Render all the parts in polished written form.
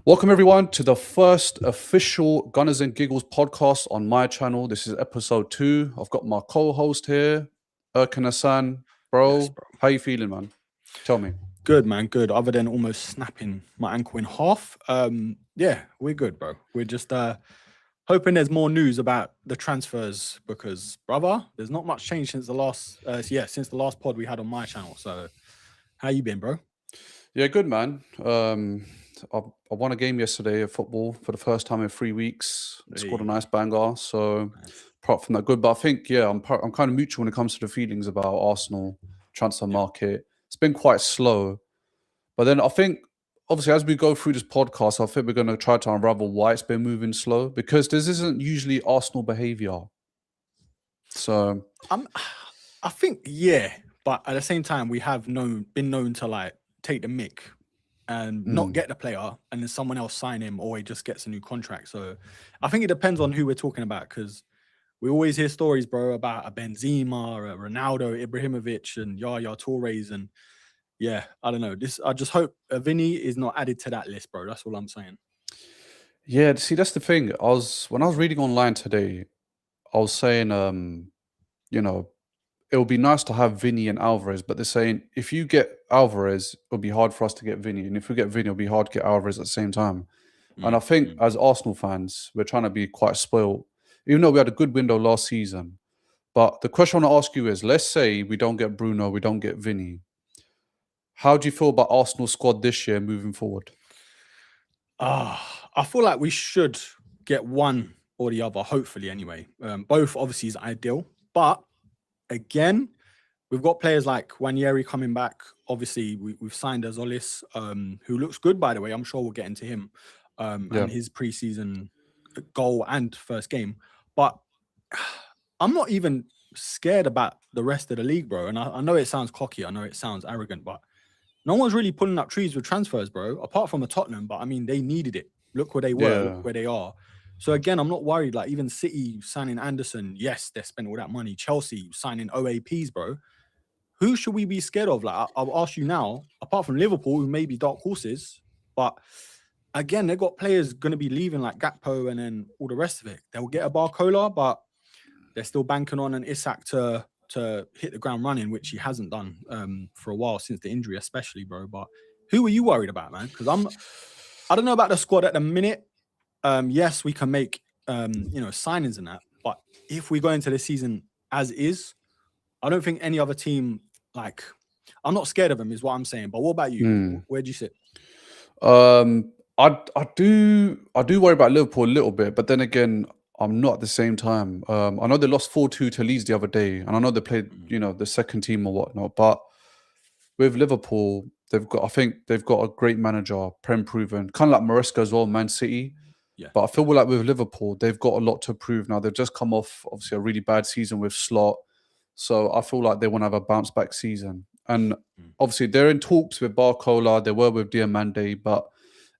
Welcome everyone to the first official Gunners and Giggles podcast on my channel. This is episode 2. I've got my co-host here, Erkan Hassan. Yes, Bro, bro. how you feeling, man? Tell me. Good, man. Good. Other than almost snapping my ankle in half. Yeah, we're good, bro. We're just hoping there's more news about the transfers because, brother, there's not much change since the last since the last pod we had on my channel. So how you been, bro? Yeah, good, man. I won a game yesterday of football for the first time in 3 weeks. Scored a Hey, nice banger. So nice. apart from that, good. But I think, yeah, I'm kind of mutual when it comes to the feelings about Arsenal transfer Yeah. market. It's been quite slow. But then I think, obviously, as we go through this podcast, I think we're going to try to unravel why it's been moving slow because this isn't usually Arsenal behavior. So, I'm I think, yeah, but at the same time, we have been known to like take the mick and not get the player and then someone else sign him or he just gets a new contract. So I think it depends on who we're talking about because we always hear stories, bro, about a Benzema, a Ronaldo, Ibrahimovic, and Yaya Torres. And yeah, I don't know. I just hope Vini is not added to that list, bro. That's all I'm saying. yeah, see, that's the thing. When I was reading online today, I was saying, you know, it would be nice to have Vini and Alvarez, but they're saying if you get Alvarez, it'll be hard for us to get Vini. And if we get Vini, it'll be hard to get Alvarez at the same time. And I Mm, think mm, as Arsenal fans, we're trying to be quite spoiled, even though we had a good window last season. But the question I want to ask you is, let's say we don't get Bruno, we don't get Vini. How do you feel about Arsenal's squad this year moving forward? I feel like we should get one or the other, hopefully, anyway. Both obviously is ideal. But again, we've got players like Wanyeri coming back. Obviously, we've signed Azolis, who looks good, by the way. I'm sure we'll get into him Yeah. and his preseason goal and first game. But I'm not even scared about the rest of the league, bro. And I know it sounds cocky. I know it sounds arrogant, but no one's really pulling up trees with transfers, bro, apart from a Tottenham. But I mean, they needed it. Look where they were. Look Yeah. where they are. So again, I'm not worried. Like even City signing Anderson, yes, they spent all that money. Chelsea signing OAPs, bro. Who should we be scared of? Like I'll ask you now. Apart from Liverpool, who may be dark horses, but again, they've got players going to be leaving like Gakpo and then all the rest of it. They'll get a Barcola, but they're still banking on an Isak to hit the ground running, which he hasn't done for a while since the injury, especially, bro. But who are you worried about, man? Because I don't know about the squad at the minute. Yes, we can make signings and that, but if we go into the season as is, I don't think any other team like. I'm not scared of them, is what I'm saying. But what about you? Where do you sit? I do worry about Liverpool a little bit, but then again, I'm not at the same time. I know they lost 4-2 to Leeds the other day, and I know they played, the second team or whatnot. But with Liverpool, I think they've got a great manager, Prem proven, kind of like Maresca as well, Man City. Yeah, But I feel like with Liverpool, they've got a lot to prove now. They've just come off obviously a really bad season with Slot, so I feel like they want to have a bounce back season. And obviously, they're in talks with Barcola. They were with Diamande, but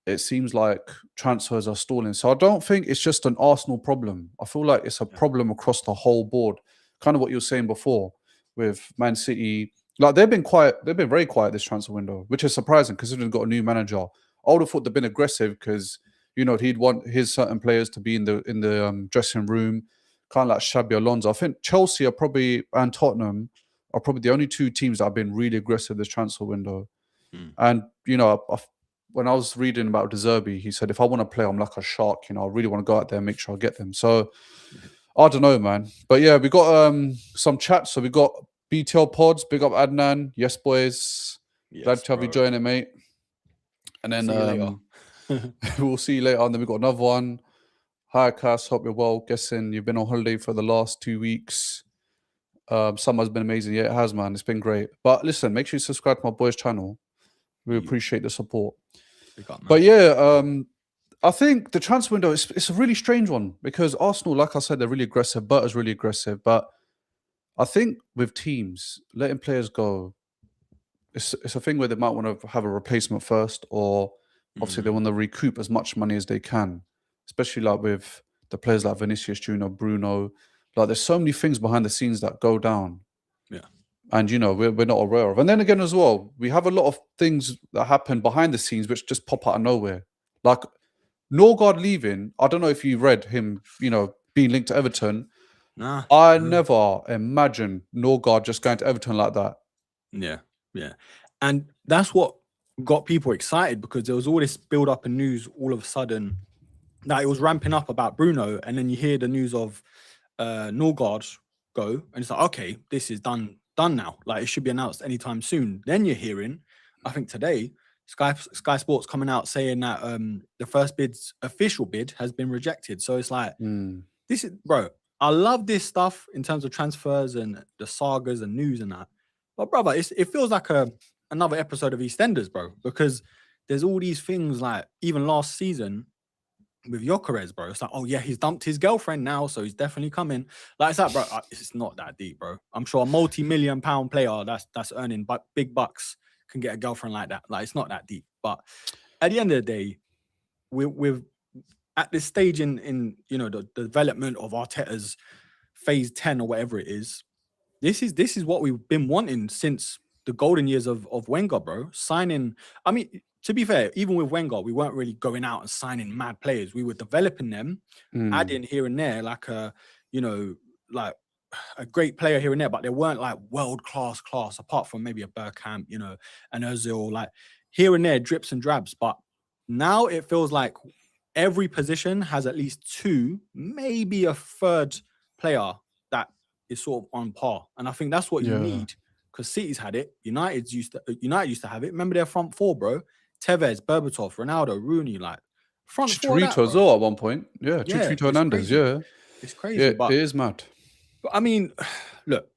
it seems like transfers are stalling. So I don't think it's just an Arsenal problem. I feel like it's a yeah, problem across the whole board. Kind of what you were saying before with Man City. Like they've been quiet. They've been very quiet this transfer window, which is surprising considering they've got a new manager. I would have thought they've been aggressive because he'd want his certain players to be in the dressing room, kind of like Xabi Alonso. I think Chelsea and Tottenham are probably the only two teams that have been really aggressive this transfer window. mm, And when I was reading about De Zerbi, he said, if I want to play, I'm like a shark. I really want to go out there and make sure I get them. So I don't know, man. But yeah, we got some chats. So we got BTL Pods. Big up Adnan. Yes, boys. Glad yes, to have you bro. joining, mate. And then See you later. we'll see you later. And then we got another one. Hi, Cass. Hope you're well. Guessing you've been on holiday for the last 2 weeks. Summer's been amazing. Yeah, it has, man. It's been great. But listen, make sure you subscribe to my boys' channel. We appreciate the support. But yeah, I think the transfer window it's a really strange one because Arsenal, like I said, they're really aggressive. Butter's really aggressive, but I think with teams letting players go, it's a thing where they might want to have a replacement first, or obviously they want to recoup as much money as they can, especially like with the players like Vinicius Junior, Bruno. Like there's so many things behind the scenes that go down. Yeah. And we're not aware of. And then again as well, we have a lot of things that happen behind the scenes which just pop out of nowhere. Like Norgard leaving, I don't know if you read him, being linked to Everton. Nah. I never imagined Norgard just going to Everton like that. Yeah. And that's what got people excited, because there was all this build up in news all of a sudden that it was ramping up about Bruno, and then you hear the news of Norgard go, and it's like, okay, this is done now. Like, it should be announced anytime soon. Then you're hearing, I think today, Sky Sports coming out saying that the first official bid has been rejected. So it's like, this is, bro, I love this stuff in terms of transfers and the sagas and news and that. But brother, it feels like another episode of EastEnders, bro, because there's all these things, like even last season with Gyökeres, bro. It's like, oh yeah, he's dumped his girlfriend now, so he's definitely coming. Like, it's like, bro, it's not that deep, bro. I'm sure a multi-million-pound player that's earning big bucks can get a girlfriend like that. Like, it's not that deep. But at the end of the day, we're at this stage in the development of Arteta's phase 10 or whatever it is. This is what we've been wanting since the golden years of Wenger, bro. Signing, I mean, to be fair, even with Wenger, we weren't really going out and signing mad players. We were developing them, adding here and there, like like a great player here and there, but they weren't like world class, apart from maybe a Bergkamp, an Ozil, like here and there, drips and drabs. But now it feels like every position has at least two, maybe a third player that is sort of on par. And I think that's what you need, because City's had it. United used to have it. Remember their front four, bro? Tevez, Berbatov, Ronaldo, Rooney, like front four. Chicharito as well at one point. Yeah, Chicharito Hernandez. Yeah, it's crazy. But it is mad. But I mean, look,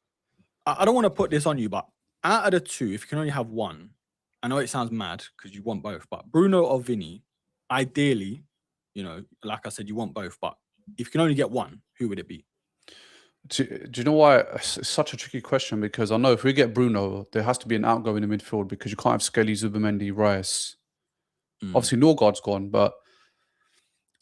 I don't want to put this on you, but out of the two, if you can only have one, I know it sounds mad because you want both, but Bruno or Vini, ideally, like I said, you want both, but if you can only get one, who would it be? Do you know why it's such a tricky question? Because I know if we get Bruno, there has to be an outgo in the midfield, because you can't have Skelly, Zubimendi, Rice. Obviously, Norgard's gone, but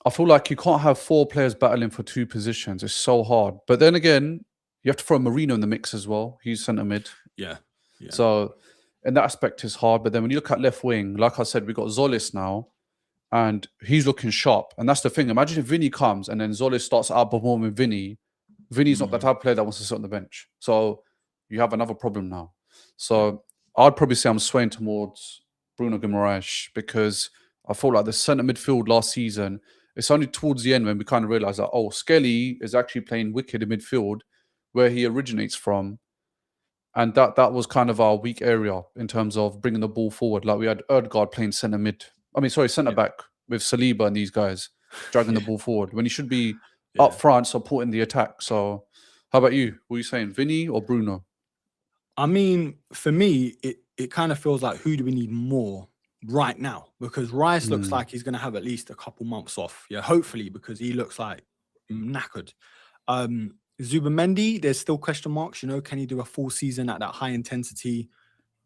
I feel like you can't have four players battling for two positions. It's so hard. But then again, you have to throw Marino in the mix as well. He's centre mid. Yeah. So in that aspect, it's hard. But then when you look at left wing, like I said, we got Zolis now, and he's looking sharp. And that's the thing. Imagine if Vini comes and then Zolis starts outperforming Vini. Vini's not the type of player that wants to sit on the bench. So you have another problem now. So I'd probably say I'm swaying towards Bruno Guimaraes, because I feel like the centre midfield last season, it's only towards the end when we kind of realised that, Skelly is actually playing wicked in midfield where he originates from. And that was kind of our weak area in terms of bringing the ball forward. Like we had Ødegaard playing centre back with Saliba and these guys dragging the ball forward when he should be up front supporting the attack. So how about you? What are you saying, Vini or Bruno? I mean, for me, it kind of feels like, who do we need more right now? Because Rice looks like he's going to have at least a couple months off. Yeah, hopefully, because he looks like knackered. Zubimendi, there's still question marks. Can he do a full season at that high intensity?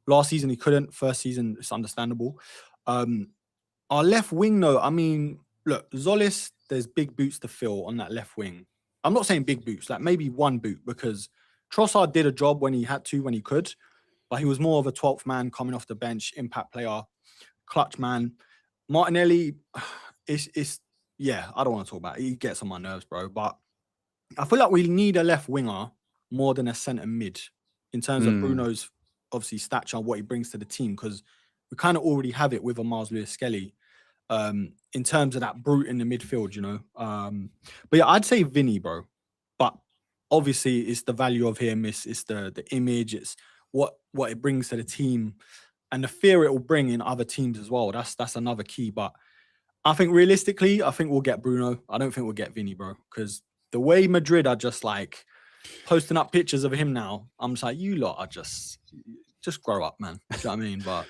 Last season he couldn't. First season, it's understandable. Our left wing, though, I mean, look, Zolis, there's big boots to fill on that left wing. I'm not saying big boots, like maybe one boot, because Trossard did a job when he had to, when he could, but he was more of a 12th man coming off the bench, impact player, clutch man. Martinelli, I don't want to talk about it. He gets on my nerves, bro. But I feel like we need a left winger more than a centre mid in terms of Bruno's, obviously, stature, what he brings to the team, because we kind of already have it with a Miles Lewis-Skelly in terms of that brute in the midfield, But yeah, I'd say Vini, bro. But obviously, it's the value of him. It's the image. It's what it brings to the team, and the fear it will bring in other teams as well. That's another key. But I think realistically, we'll get Bruno. I don't think we'll get Vini, bro, because the way Madrid are just like posting up pictures of him now, I'm just like, you lot are just grow up, man. Do you know what I mean? But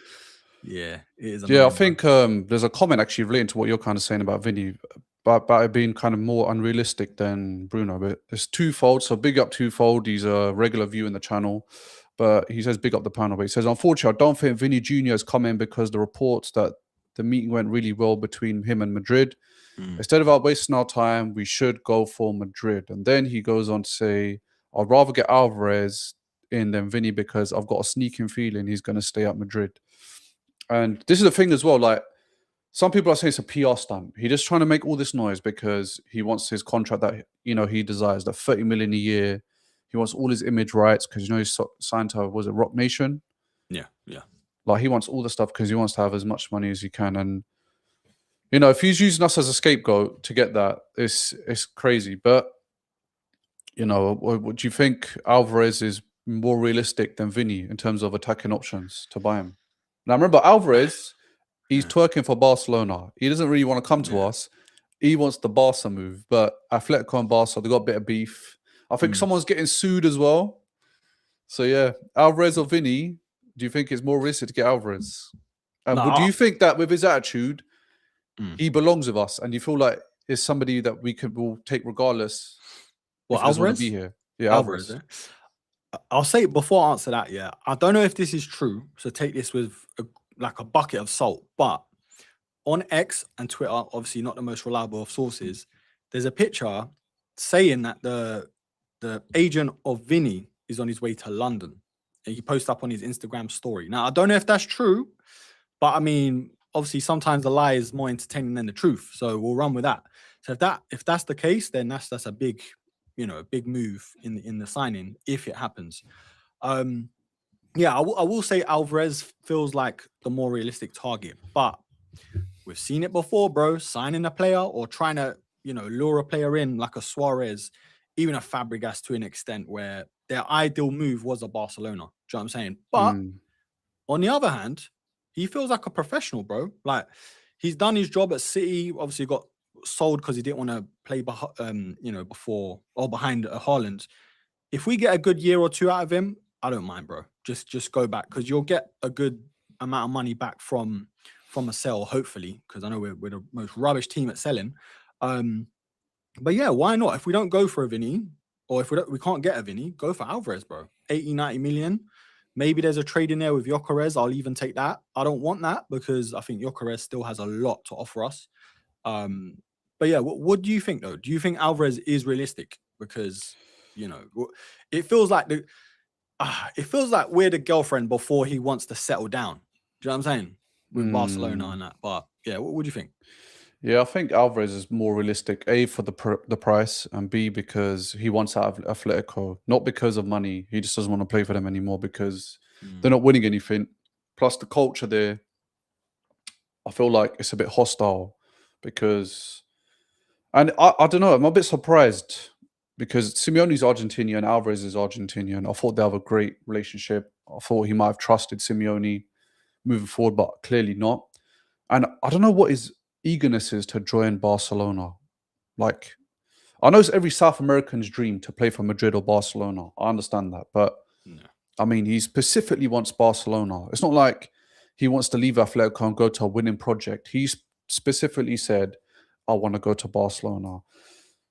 yeah, it is. Yeah, I think there's a comment actually relating to what you're kind of saying about Vini, but it being kind of more unrealistic than Bruno. But it's twofold. So big up twofold. He's a regular view in the channel, but he says big up the panel. But he says, unfortunately, I don't think Vini Jr. has come in because the reports that the meeting went really well between him and Madrid. Instead of wasting our time, we should go for Madrid. And then he goes on to say, I'd rather get Alvarez in than Vini because I've got a sneaking feeling he's going to stay at Madrid. And this is the thing as well, like, some people are saying it's a PR stunt. He's just trying to make all this noise because he wants his contract that he desires, that 30 million a year. He wants all his image rights because he's signed to, was it Rock Nation? Yeah. Like he wants all the stuff because he wants to have as much money as he can. And if he's using us as a scapegoat to get that, it's crazy. But would you think Alvarez is more realistic than Vini in terms of attacking options to buy him? Now remember, Alvarez, he's twerking for Barcelona. He doesn't really want to come to us. He wants the Barca move. But Atletico and Barca, they got a bit of beef. I think someone's getting sued as well. So yeah, Alvarez or Vini, do you think it's more realistic to get Alvarez? But do you think that with his attitude, he belongs with us, and you feel like it's somebody that will take regardless? Well, Alvarez be here. Yeah, Alvarez. I'll say before I answer that. Yeah, I don't know if this is true, so take this with a bucket of salt. But on X and Twitter, obviously not the most reliable of sources, there's a picture saying that the agent of Vini is on his way to London, and he posted up on his Instagram story. Now I don't know if that's true, but I mean, obviously sometimes the lie is more entertaining than the truth, so we'll run with that. So if that's the case, then that's a big big move in the signing if it happens. Yeah, I will say Alvarez feels like the more realistic target, but we've seen it before, bro. Signing a player or trying to lure a player in like a Suarez, even a Fabregas to an extent, where their ideal move was a Barcelona. Do you know what I'm saying? But on the other hand, he feels like a professional, bro. Like he's done his job at City. Obviously got sold because he didn't want to play before or behind Haaland. If we get a good year or two out of him, I don't mind, bro. Just go back, because you'll get a good amount of money back from a sell, hopefully, because I know we're the most rubbish team at selling. But yeah, why not? If we don't go for a Vini, or if we can't get a Vini, go for Alvarez, bro. 80-90 million. Maybe there's a trade in there with Gyökeres. I'll even take that. I don't want that because I think Gyökeres still has a lot to offer us. But yeah, what do you think though? Do you think Alvarez is realistic? Because it feels like we're the girlfriend before he wants to settle down. Do you know what I'm saying? With Barcelona and that. But yeah, what do you think? Yeah, I think Alvarez is more realistic. A, for the price, and B, because he wants out of Atletico, not because of money. He just doesn't want to play for them anymore because they're not winning anything. Plus, the culture there, I feel like it's a bit hostile because, and I don't know, I'm a bit surprised because Simeone's Argentinian, Alvarez is Argentinian. I thought they have a great relationship. I thought he might have trusted Simeone moving forward, but clearly not. And I don't know what his eagerness is to join Barcelona. Like, I know it's every South American's dream to play for Madrid or Barcelona. I understand that, but I mean, he specifically wants Barcelona. It's not like he wants to leave Atletico and go to a winning project. He specifically said, I want to go to Barcelona.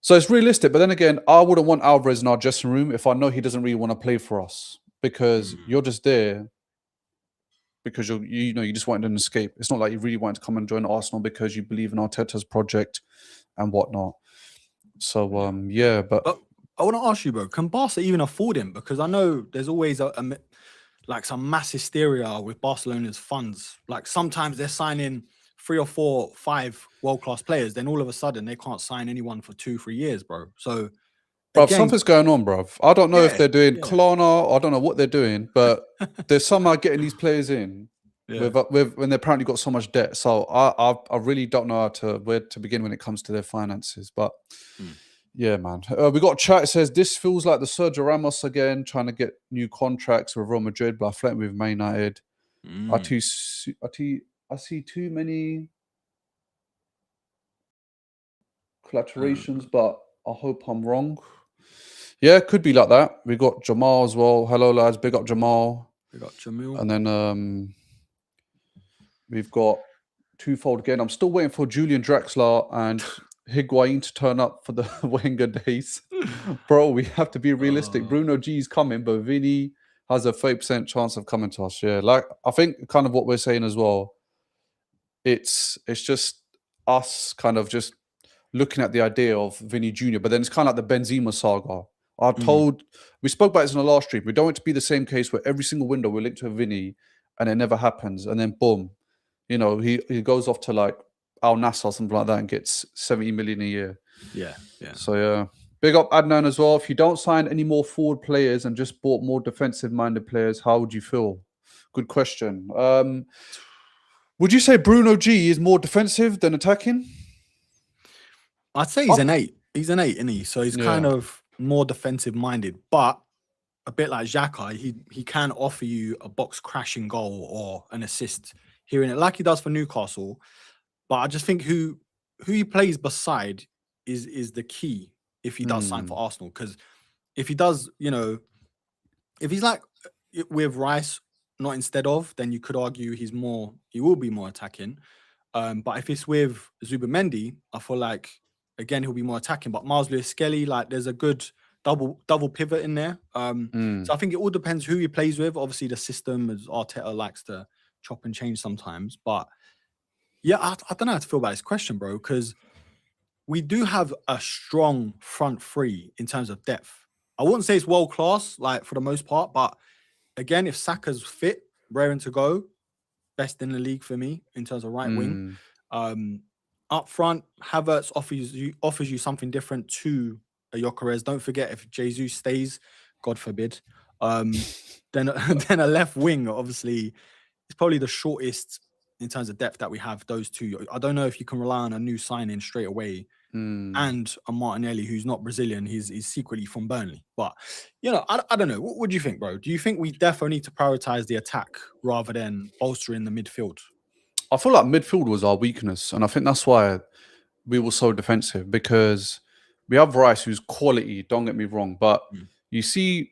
So it's realistic, but then again, I wouldn't want Alvarez in our dressing room if I know he doesn't really want to play for us, because you're just there because you just wanted an escape. It's not like you really wanted to come and join Arsenal because you believe in Arteta's project and whatnot. So yeah, but I want to ask you, bro, can Barca even afford him? Because I know there's always like some mass hysteria with Barcelona's funds. Like sometimes they're signing 3 or 4, 5 world-class players, then all of a sudden they can't sign anyone for 2-3 years, bro. So bruv, something's going on, bruv. I don't know if they're doing Klarna. I don't know what they're doing, but they're somehow getting these players in with when they apparently got so much debt. So I really don't know where to begin when it comes to their finances. But yeah, man. We got a chat. It says, this feels like the Sergio Ramos again, trying to get new contracts with Real Madrid, but I flirting with Man United. I see too many collaborations, but I hope I'm wrong. Yeah, it could be like that. We got Jamal as well. Hello, lads. Big up Jamal. We got Jamil. And then we've got twofold again. I'm still waiting for Julian Draxler and Higuain to turn up for the Wenger days. Bro, we have to be realistic. Bruno G is coming, but Vini has a 30% chance of coming to us. Yeah, like I think kind of what we're saying as well. It's just us kind of just looking at the idea of Vini Jr., but then it's kind of like the Benzema saga. We spoke about this in the last stream. We don't want it to be the same case where every single window we're linked to a Vini and it never happens. And then boom, he goes off to like Al Nassr or something like that and gets 70 million a year. Yeah, yeah. So yeah, big up Adnan as well. If you don't sign any more forward players and just bought more defensive-minded players, how would you feel? Good question. Would you say Bruno G is more defensive than attacking? I'd say he's an 8. He's an 8, isn't he? So he's kind Yeah. of more defensive minded, but a bit like Xhaka, he can offer you a box crashing goal or an assist here and it, like he does for Newcastle. But I just think who he plays beside is the key if he does sign for Arsenal. Because if he does, if he's like with Rice, not instead of, then you could argue he will be more attacking. But if it's with Zubimendi, I feel like again he'll be more attacking. But Miles Lewis-Skelly, like there's a good double pivot in there. So I think it all depends who he plays with. Obviously, the system, as Arteta likes to chop and change sometimes. But yeah, I don't know how to feel about this question, bro, because we do have a strong front three in terms of depth. I wouldn't say it's world class, like for the most part, but again, if Saka's fit, raring to go, best in the league for me in terms of right wing. Up front, Havertz offers you something different to a Gyökeres. Don't forget, if Jesus stays, God forbid, then a left wing, obviously, is probably the shortest in terms of depth that we have. Those two, I don't know if you can rely on a new signing straight away. And a Martinelli who's not Brazilian, he's secretly from Burnley. But I don't know. What do you think, bro? Do you think we definitely need to prioritize the attack rather than bolstering the midfield? I feel like midfield was our weakness, and I think that's why we were so defensive, because we have Rice, who's quality, don't get me wrong, but you see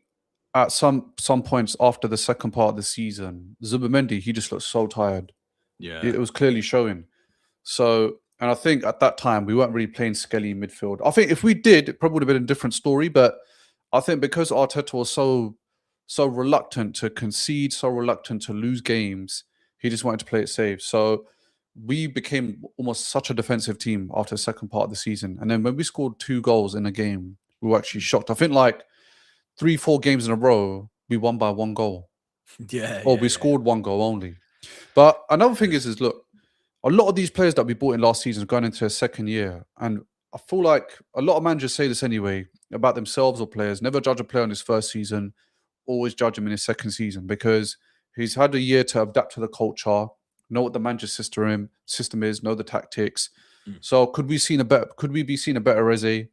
at some points after the second part of the season, Zubimendi, he just looked so tired. Yeah. It was clearly showing. So, and I think at that time, we weren't really playing Skelly in midfield. I think if we did, it probably would have been a different story, but I think because Arteta was so reluctant to concede, so reluctant to lose games, he just wanted to play it safe. So we became almost such a defensive team after the second part of the season. And then when we scored 2 goals in a game, we were actually shocked. I think like 3-4 games in a row, we won by 1 goal. Or we scored 1 goal only. But another thing is look, a lot of these players that we bought in last season are going into their second year. And I feel like a lot of managers say this anyway about themselves or players. Never judge a player on his first season. Always judge him in his second season, because he's had a year to adapt to the culture, know what the manager system is, know the tactics. So could we be seeing a better Reze?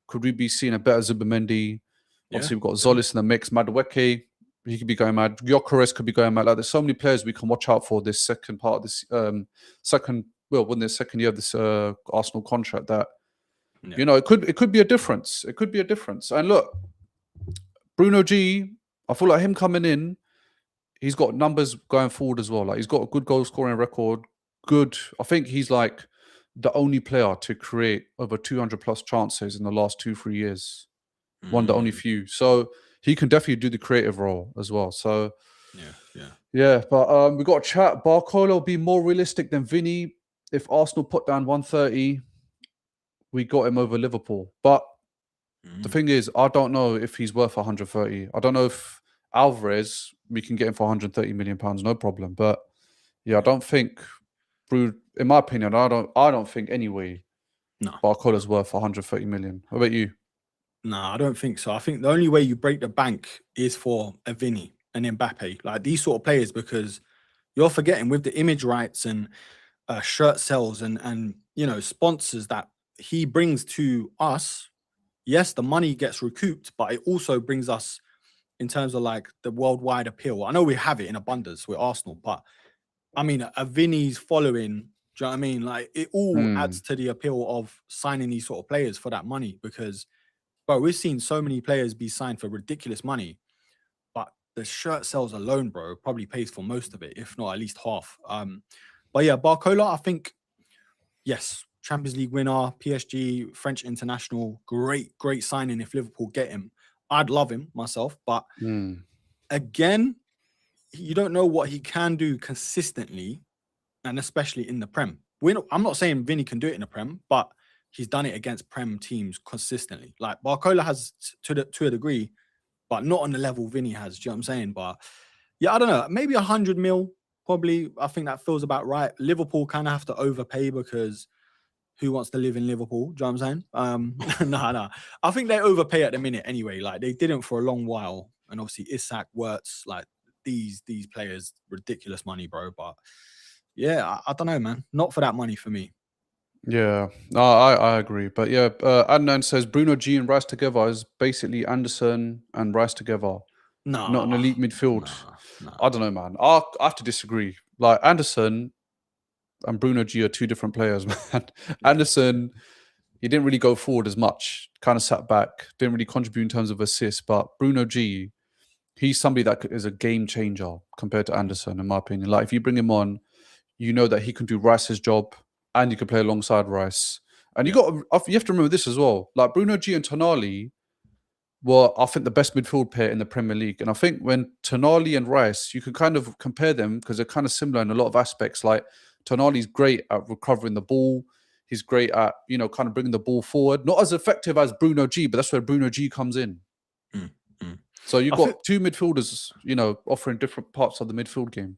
Could we be seeing a better Zubimendi? Obviously, we've got Zolis in the mix. Madueke, he could be going mad. Gyökeres could be going mad. Like, there's so many players we can watch out for this second part of this second year of this Arsenal contract that it could be a difference. It could be a difference. And look, Bruno G, I feel like him coming in, he's got numbers going forward as well. Like, he's got a good goal scoring record. Good. I think he's like the only player to create over 200 plus chances in the last 2-3 years. One of the only few. So he can definitely do the creative role as well. So yeah. But we got a chat. Barcola will be more realistic than Vini. If Arsenal put down 130, we got him over Liverpool. But the thing is, I don't know if he's worth 130. I don't know if Alvarez, we can get him for 130 million pounds, no problem. But yeah, I don't think, in my opinion, I don't think anyway. No, Barcola's worth 130 million. How about you? No, I don't think so. I think the only way you break the bank is for a Vini and Mbappe, like these sort of players, because you're forgetting with the image rights and shirt sales and sponsors that he brings to us. Yes, the money gets recouped, but it also brings us in terms of like the worldwide appeal. I know we have it in abundance with Arsenal, but I mean, a Vini's following, do you know what I mean? Like, it all adds to the appeal of signing these sort of players for that money, because, bro, we've seen so many players be signed for ridiculous money, but the shirt sales alone, bro, probably pays for most of it, if not at least half. But yeah, Barcola, I think, yes, Champions League winner, PSG, French international, great signing if Liverpool get him. I'd love him myself, but again, you don't know what he can do consistently, and especially in the Prem. I'm not saying Vini can do it in the Prem, but he's done it against Prem teams consistently. Like, Barcola has to a degree, but not on the level Vini has. Do you know what I'm saying? But yeah, I don't know. Maybe 100 mil, probably. I think that feels about right. Liverpool kind of have to overpay because who wants to live in Liverpool? Do you know what I'm saying? No. I think they overpay at the minute anyway. Like they didn't for a long while. And obviously Isak, Wirtz, like these players, ridiculous money, bro. But yeah, I don't know, man. Not for that money for me. Yeah, no, I agree. But yeah, Adnan says Bruno G and Rice together is basically Anderson and Rice together, not an Nah, elite midfield. nah. I don't know, man. I have to disagree. Like Anderson and Bruno G are two different players, man. Anderson, he didn't really go forward as much, kind of sat back, didn't really contribute in terms of assists. But Bruno G, he's somebody that is a game changer compared to Anderson, in my opinion. Like if you bring him on, you know that he can do Rice's job and you can play alongside Rice. And you have to remember this as well. Like Bruno G and Tonali were, I think, the best midfield pair in the Premier League. And I think when Tonali and Rice, you can kind of compare them because they're kind of similar in a lot of aspects. Like Tonali's great at recovering the ball. He's great at, kind of bringing the ball forward. Not as effective as Bruno G, but that's where Bruno G comes in. So you've got two midfielders, offering different parts of the midfield game.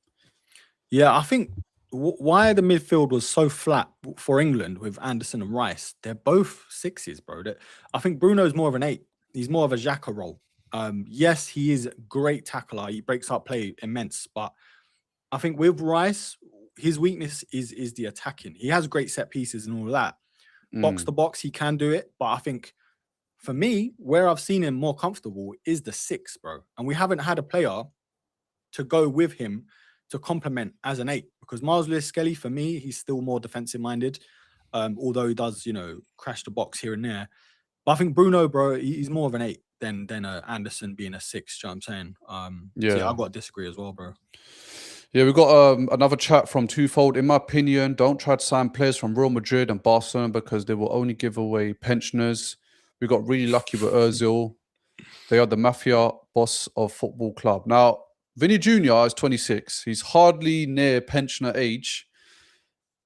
Yeah, I think why the midfield was so flat for England with Anderson and Rice, they're both sixes, bro. I think Bruno's more of an 8. He's more of a Xhaka role. Yes, he is a great tackler. He breaks up play immense. But I think with Rice, his weakness is the attacking. He has great set pieces and all of that. Box to box, he can do it. But I think for me, where I've seen him more comfortable is the 6, bro. And we haven't had a player to go with him to complement as an 8, because Miles Lewis-Skelly, for me, he's still more defensive minded, although he does, crash the box here and there. But I think Bruno, bro, he's more of an 8 than Anderson being a 6. You know what I'm saying? So yeah, I've got to disagree as well, bro. Yeah, we've got another chat from Twofold. In my opinion, don't try to sign players from Real Madrid and Barcelona because they will only give away pensioners. We got really lucky with Ozil. They are the mafia boss of football club. Now, Vini Jr. is 26. He's hardly near pensioner age.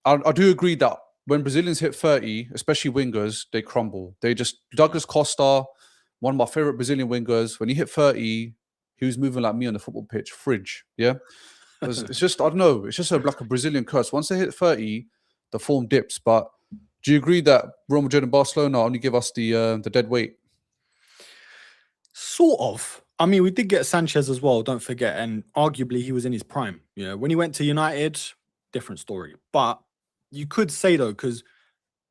I do agree that when Brazilians hit 30, especially wingers, they crumble. Douglas Costa, one of my favorite Brazilian wingers, when he hit 30, he was moving like me on the football pitch, fridge, yeah? It's just, I don't know, it's just like a Brazilian curse. Once they hit 30, the form dips. But do you agree that Real Madrid and Barcelona only give us the dead weight? Sort of. I mean, we did get Sanchez as well, don't forget. And arguably, he was in his prime. When he went to United, different story. But you could say, though, because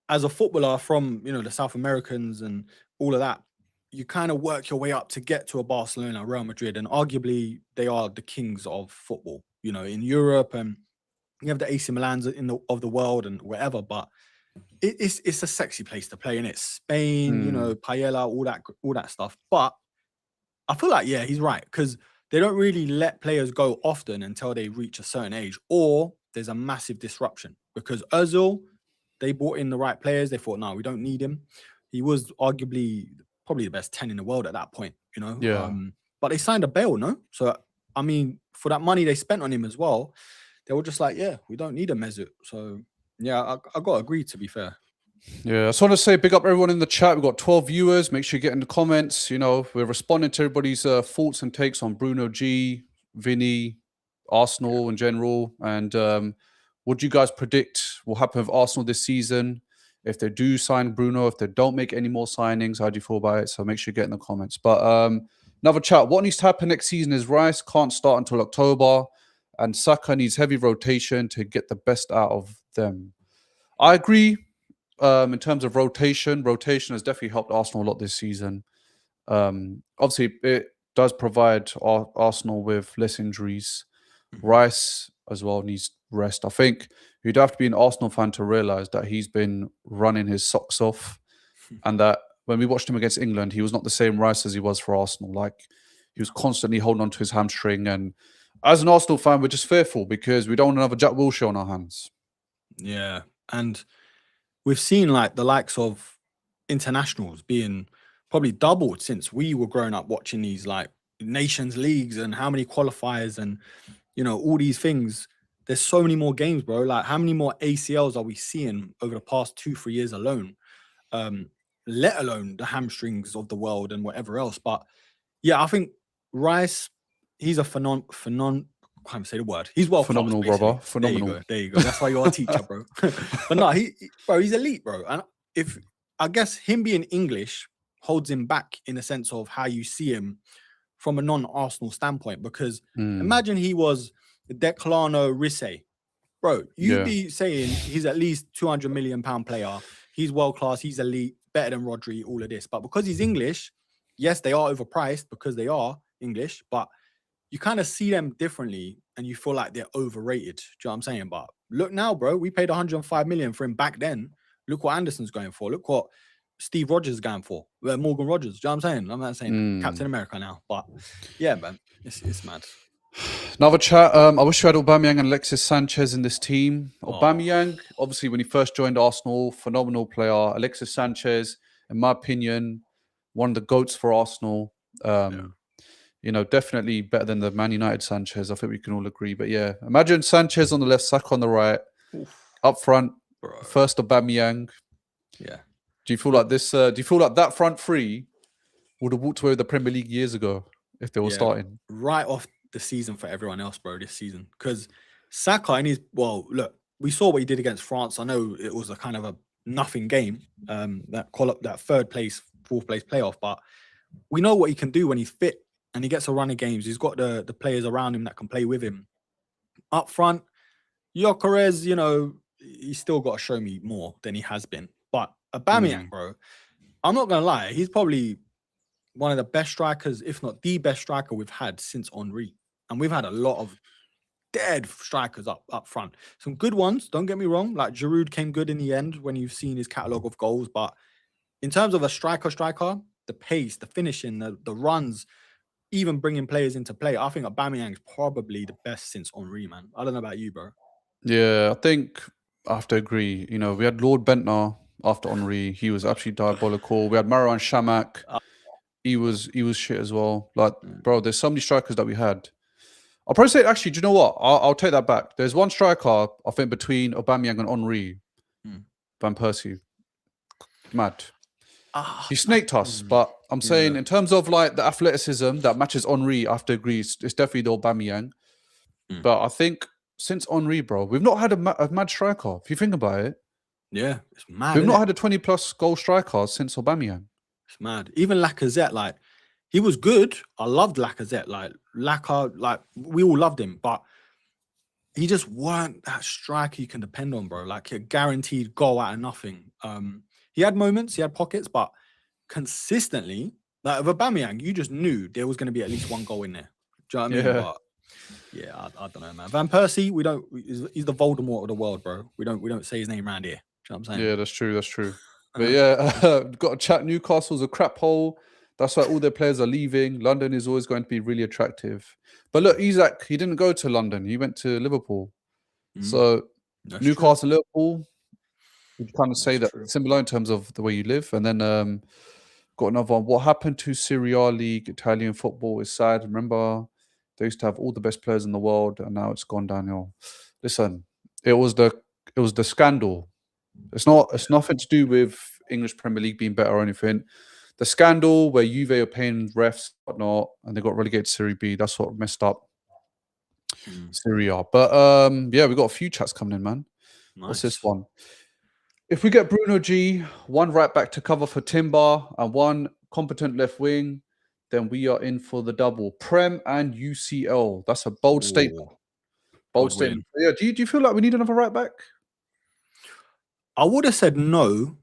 as a footballer from, the South Americans and all of that, you kind of work your way up to get to a Barcelona, Real Madrid. And arguably, they are the kings of football, in Europe. And you have the AC Milans of the world and whatever. But it's a sexy place to play, in it. Spain, paella, all that stuff. But I feel like, yeah, he's right, because they don't really let players go often until they reach a certain age, or there's a massive disruption. Because Ozil, they brought in the right players. They thought, no, we don't need him. He was arguably probably the best 10 in the world at that point, Yeah. But they signed a Bale, no? So, I mean, for that money they spent on him as well, they were just like, yeah, we don't need a Mesut. So, yeah, I got to agree, to be fair. Yeah, I just want to say big up everyone in the chat. We've got 12 viewers. Make sure you get in the comments. We're responding to everybody's thoughts and takes on Bruno G, Vini, Arsenal in general. And what do you guys predict will happen with Arsenal this season? If they do sign Bruno, if they don't make any more signings, how do you feel about it? So make sure you get in the comments. But another chat. What needs to happen next season is Rice can't start until October, and Saka needs heavy rotation to get the best out of them. I agree. In terms of rotation has definitely helped Arsenal a lot this season. Obviously, it does provide Arsenal with less injuries. Rice as well needs rest. I think you'd have to be an Arsenal fan to realise that he's been running his socks off, and that when we watched him against England, he was not the same Rice as he was for Arsenal. Like, he was constantly holding on to his hamstring. And as an Arsenal fan, we're just fearful because we don't want another Jack Wilshere on our hands. Yeah, and we've seen like the likes of internationals being probably doubled since we were growing up watching these like nations leagues and how many qualifiers and all these things. There's so many more games, bro. Like, how many more ACLs are we seeing over the past 2-3 years alone? Let alone the hamstrings of the world and whatever else. But yeah, I think Rice, he's a can't even say the word. He's world Phenomenal, class, basically. brother. Phenomenal. There you go. That's why you're a teacher, bro. But no, he's elite, bro. And if I guess him being English holds him back in the sense of how you see him from a non-Arsenal standpoint. Because imagine he was Declano Risse, bro. You'd be saying he's at least £200 million player. He's world class. He's elite, better than Rodri. All of this, but because he's English, yes, they are overpriced because they are English, but you kind of see them differently and you feel like they're overrated. Do you know what I'm saying? But look now, bro, we paid 105 million for him back then. Look what Anderson's going for. Look what Steve Rogers is going for. Morgan Rogers. Do you know what I'm saying? I'm not saying Captain America now, but yeah, man, it's mad. Another chat. I wish you had Aubameyang and Alexis Sanchez in this team. Aubameyang, obviously, when he first joined Arsenal, phenomenal player. Alexis Sanchez, in my opinion, one of the GOATs for Arsenal. You know, definitely better than the Man United Sanchez. I think we can all agree. But yeah, imagine Sanchez on the left, Saka on the right, up front, first Aubameyang. Yeah. Do you feel like this? Do you feel like that front three would have walked away with the Premier League years ago if they were starting? Right off the season for everyone else, bro, this season. Because Saka and look, we saw what he did against France. I know it was a kind of a nothing game, that third place, fourth place playoff, but we know what he can do when he's fit and he gets a run of games. He's got the players around him that can play with him. Up front, Gyökeres, you know, he's still got to show me more than he has been. But Aubameyang, bro, I'm not going to lie, he's probably one of the best strikers, if not the best striker we've had since Henry. And we've had a lot of dead strikers up front. Some good ones, don't get me wrong. Like Giroud came good in the end when you've seen his catalogue of goals. But in terms of a striker, the pace, the finishing, the runs, even bringing players into play, I think Aubameyang is probably the best since Henry, man. I don't know about you, bro. Yeah, I think I have to agree. You know, we had Lord Bentner after Henry. He was absolutely diabolical. We had Marouane Chamakh. He was shit as well. Like, bro, there's so many strikers that we had. I'll probably say, actually, do you know what? I'll take that back. There's one striker, I think, between Aubameyang and Henry. Van Persie. Mad. He snaked us, but I'm saying in terms of like the athleticism that matches Henry, I have to agree, it's definitely the Aubameyang. But I think since Henry, bro, we've not had a mad striker. If you think about it. Yeah, it's mad. We've not had a 20+ goal striker since Aubameyang. It's mad. Even Lacazette, like, he was good. I loved Lacazette. Like, we all loved him, but he just weren't that striker you can depend on, bro. Like a guaranteed goal out of nothing. He had moments, he had pockets, but consistently, like with Aubameyang, you just knew there was going to be at least one goal in there. Do you know what I mean? But yeah, I don't know, man. Van Persie, he's the Voldemort of the world, bro. We don't say his name around here. Do you know what I'm saying? Yeah, that's true. But yeah, got to chat. Newcastle's a crap hole. That's why all their players are leaving. London is always going to be really attractive. But look, Isak, he didn't go to London. He went to Liverpool. So that's Newcastle, Liverpool, you kind of say that similar in terms of the way you live. And then got another one. What happened to Serie A League? Italian football is sad. Remember, they used to have all the best players in the world, and now it's gone downhill. Listen, it was the scandal. It's nothing to do with English Premier League being better or anything. The scandal where Juve are paying refs and whatnot, and they got relegated to Serie B. That's what messed up Serie A. But yeah, we got a few chats coming in, man. Nice. What's this one? If we get Bruno G, one right back to cover for Timber, and one competent left wing, then we are in for the double. Prem and UCL. That's a bold statement. Bold statement. Yeah. Do you feel like we need another right back? I would have said no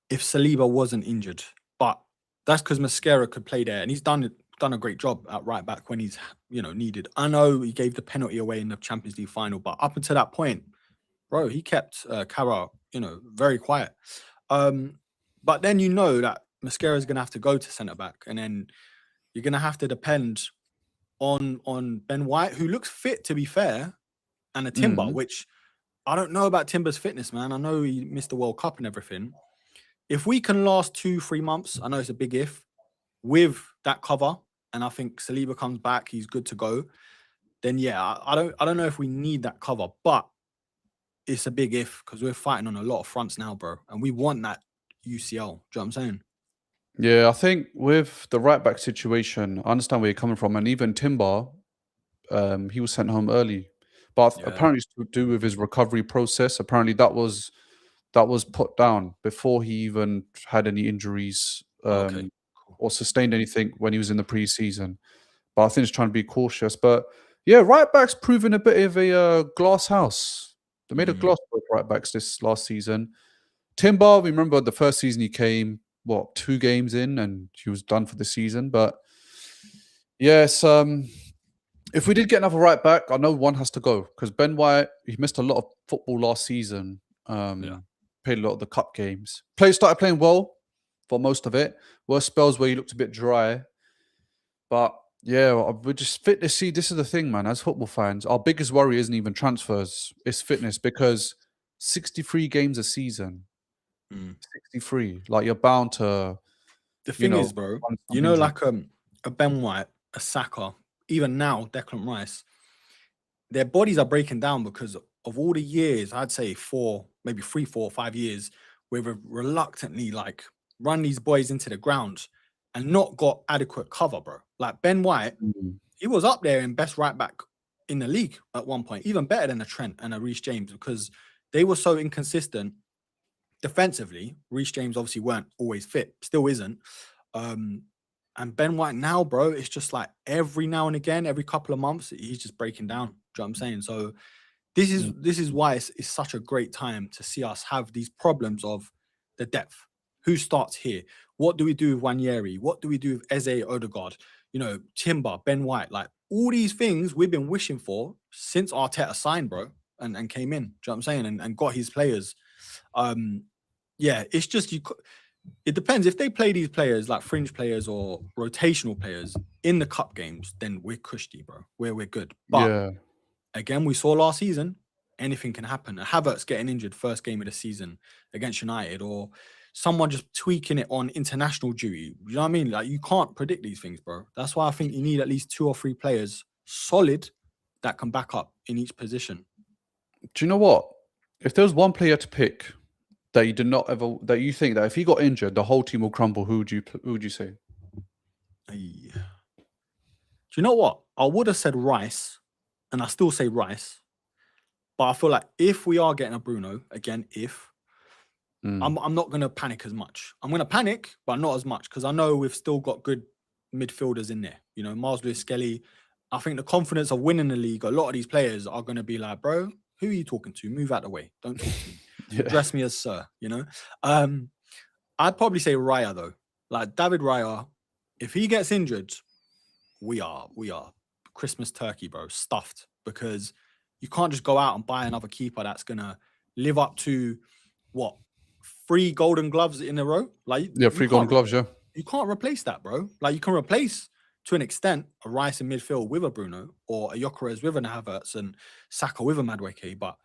if Saliba wasn't injured, but that's because Mosquera could play there, and he's done a great job at right back when he's needed. I know he gave the penalty away in the Champions League final, but up until that point, bro, he kept Cara, very quiet. But then that Mosquera is gonna have to go to centre back, and then you're gonna have to depend on Ben White, who looks fit to be fair, and a Timber, which I don't know about Timber's fitness, man. I know he missed the World Cup and everything. If we can last 2-3 months, I know it's a big if, with that cover, and I think Saliba comes back, he's good to go, then yeah, I don't know if we need that cover, but it's a big if because we're fighting on a lot of fronts now, bro, and we want that UCL. Do you know what I'm saying? Yeah, I think with the right back situation, I understand where you're coming from, and even Timber, he was sent home early. But Yeah. apparently it's to do with his recovery process. Apparently that was put down before he even had any injuries Okay. Cool. or sustained anything when he was in the preseason. But I think he's trying to be cautious. But yeah, right back's proven a bit of a glass house. They made a Mm. glass with right backs this last season. Timber, we remember the first season he came, 2 games in, and he was done for the season. But yes, if we did get another right back, I know one has to go because Ben White, he missed a lot of football last season. Yeah. Played a lot of the cup games. Started playing well for most of it. Were spells where he looked a bit dry. But yeah, we're just fit to see. This is the thing, man. As football fans, our biggest worry isn't even transfers; it's fitness because 63 games a season, Mm. 63. Like you're bound to, The you thing know, is, bro, find you some know, injury. like a Ben White, a Saka, even now Declan Rice, their bodies are breaking down because of all the years. I'd say 4, maybe 3, 4, 5 years, we've reluctantly like run these boys into the ground and not got adequate cover, bro. Like Ben White, Mm. he was up there in best right back in the league at one point, even better than a Trent and a Reece James because they were so inconsistent defensively. Reece James obviously weren't always fit, still isn't. And Ben White now, bro, it's just like every now and again, every couple of months, he's just breaking down. Do you know what I'm saying? So this is why it's such a great time to see us have these problems of the depth. Who starts here? What do we do with Wanyeri? What do we do with Eze Odegaard? Timber, Ben White, like all these things we've been wishing for since Arteta signed, bro, and came in. Do you know what I'm saying? And got his players. Yeah, it's just it depends. If they play these players like fringe players or rotational players in the cup games, then we're cushy, bro. We're good. But Yeah. again, we saw last season, anything can happen. Havertz getting injured first game of the season against United, or someone just tweaking it on international duty. You know what I mean? Like you can't predict these things, bro. That's why I think you need at least 2 or 3 players solid that can back up in each position. Do you know what? If there was one player to pick that you did not ever, that you think that if he got injured, the whole team will crumble, who would you say? Ay. Do you know what? I would have said Rice, and I still say Rice. But I feel like if we are getting a Bruno, again, Mm. I'm not going to panic as much. I'm going to panic, but not as much because I know we've still got good midfielders in there. Miles Lewis-Skelly. I think the confidence of winning the league, a lot of these players are going to be like, bro, who are you talking to? Move out the way. Don't talk to me. Yeah. Address me as sir, I'd probably say Raya, though. Like David Raya, if he gets injured, we are Christmas turkey, bro, stuffed because you can't just go out and buy another keeper that's going to live up to what 3 golden gloves in a row. Like Yeah, 3 golden gloves, yeah. you can't replace that, bro. Like you can replace to an extent a Rice in midfield with a Bruno or a Gyökeres with an Havertz and Saka with a Madueke, but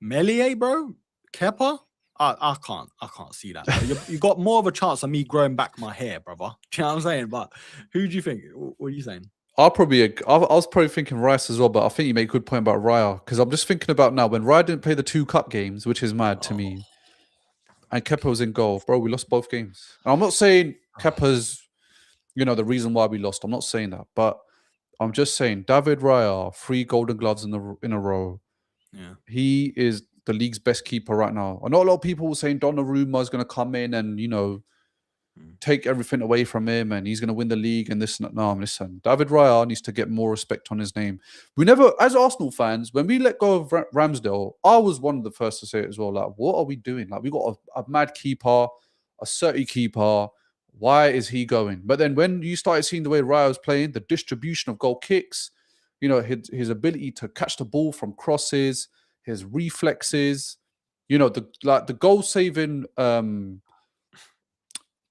Meslier, bro, Kepa, I can't see that. Bro. You got more of a chance of me growing back my hair, brother. Do you know what I'm saying? But who do you think? What are you saying? I was probably thinking Rice as well, but I think you make a good point about Raya because I'm just thinking about now when Raya didn't play the 2 cup games, which is mad to me, and Kepa was in goal, bro. We lost both games. And I'm not saying Kepa's, the reason why we lost. I'm not saying that, but I'm just saying David Raya, 3 golden gloves in a row. Yeah. He is the league's best keeper right now. I know a lot of people were saying Donnarumma is going to come in and take everything away from him and he's going to win the league and this and that. No, listen, David Raya needs to get more respect on his name. We never, as Arsenal fans, when we let go of Ramsdale, I was one of the first to say it as well. Like, what are we doing? Like, we got a mad keeper, a 30 keeper. Why is he going? But then when you started seeing the way Raya was playing, the distribution of goal kicks, his ability to catch the ball from crosses, his reflexes, the goal saving,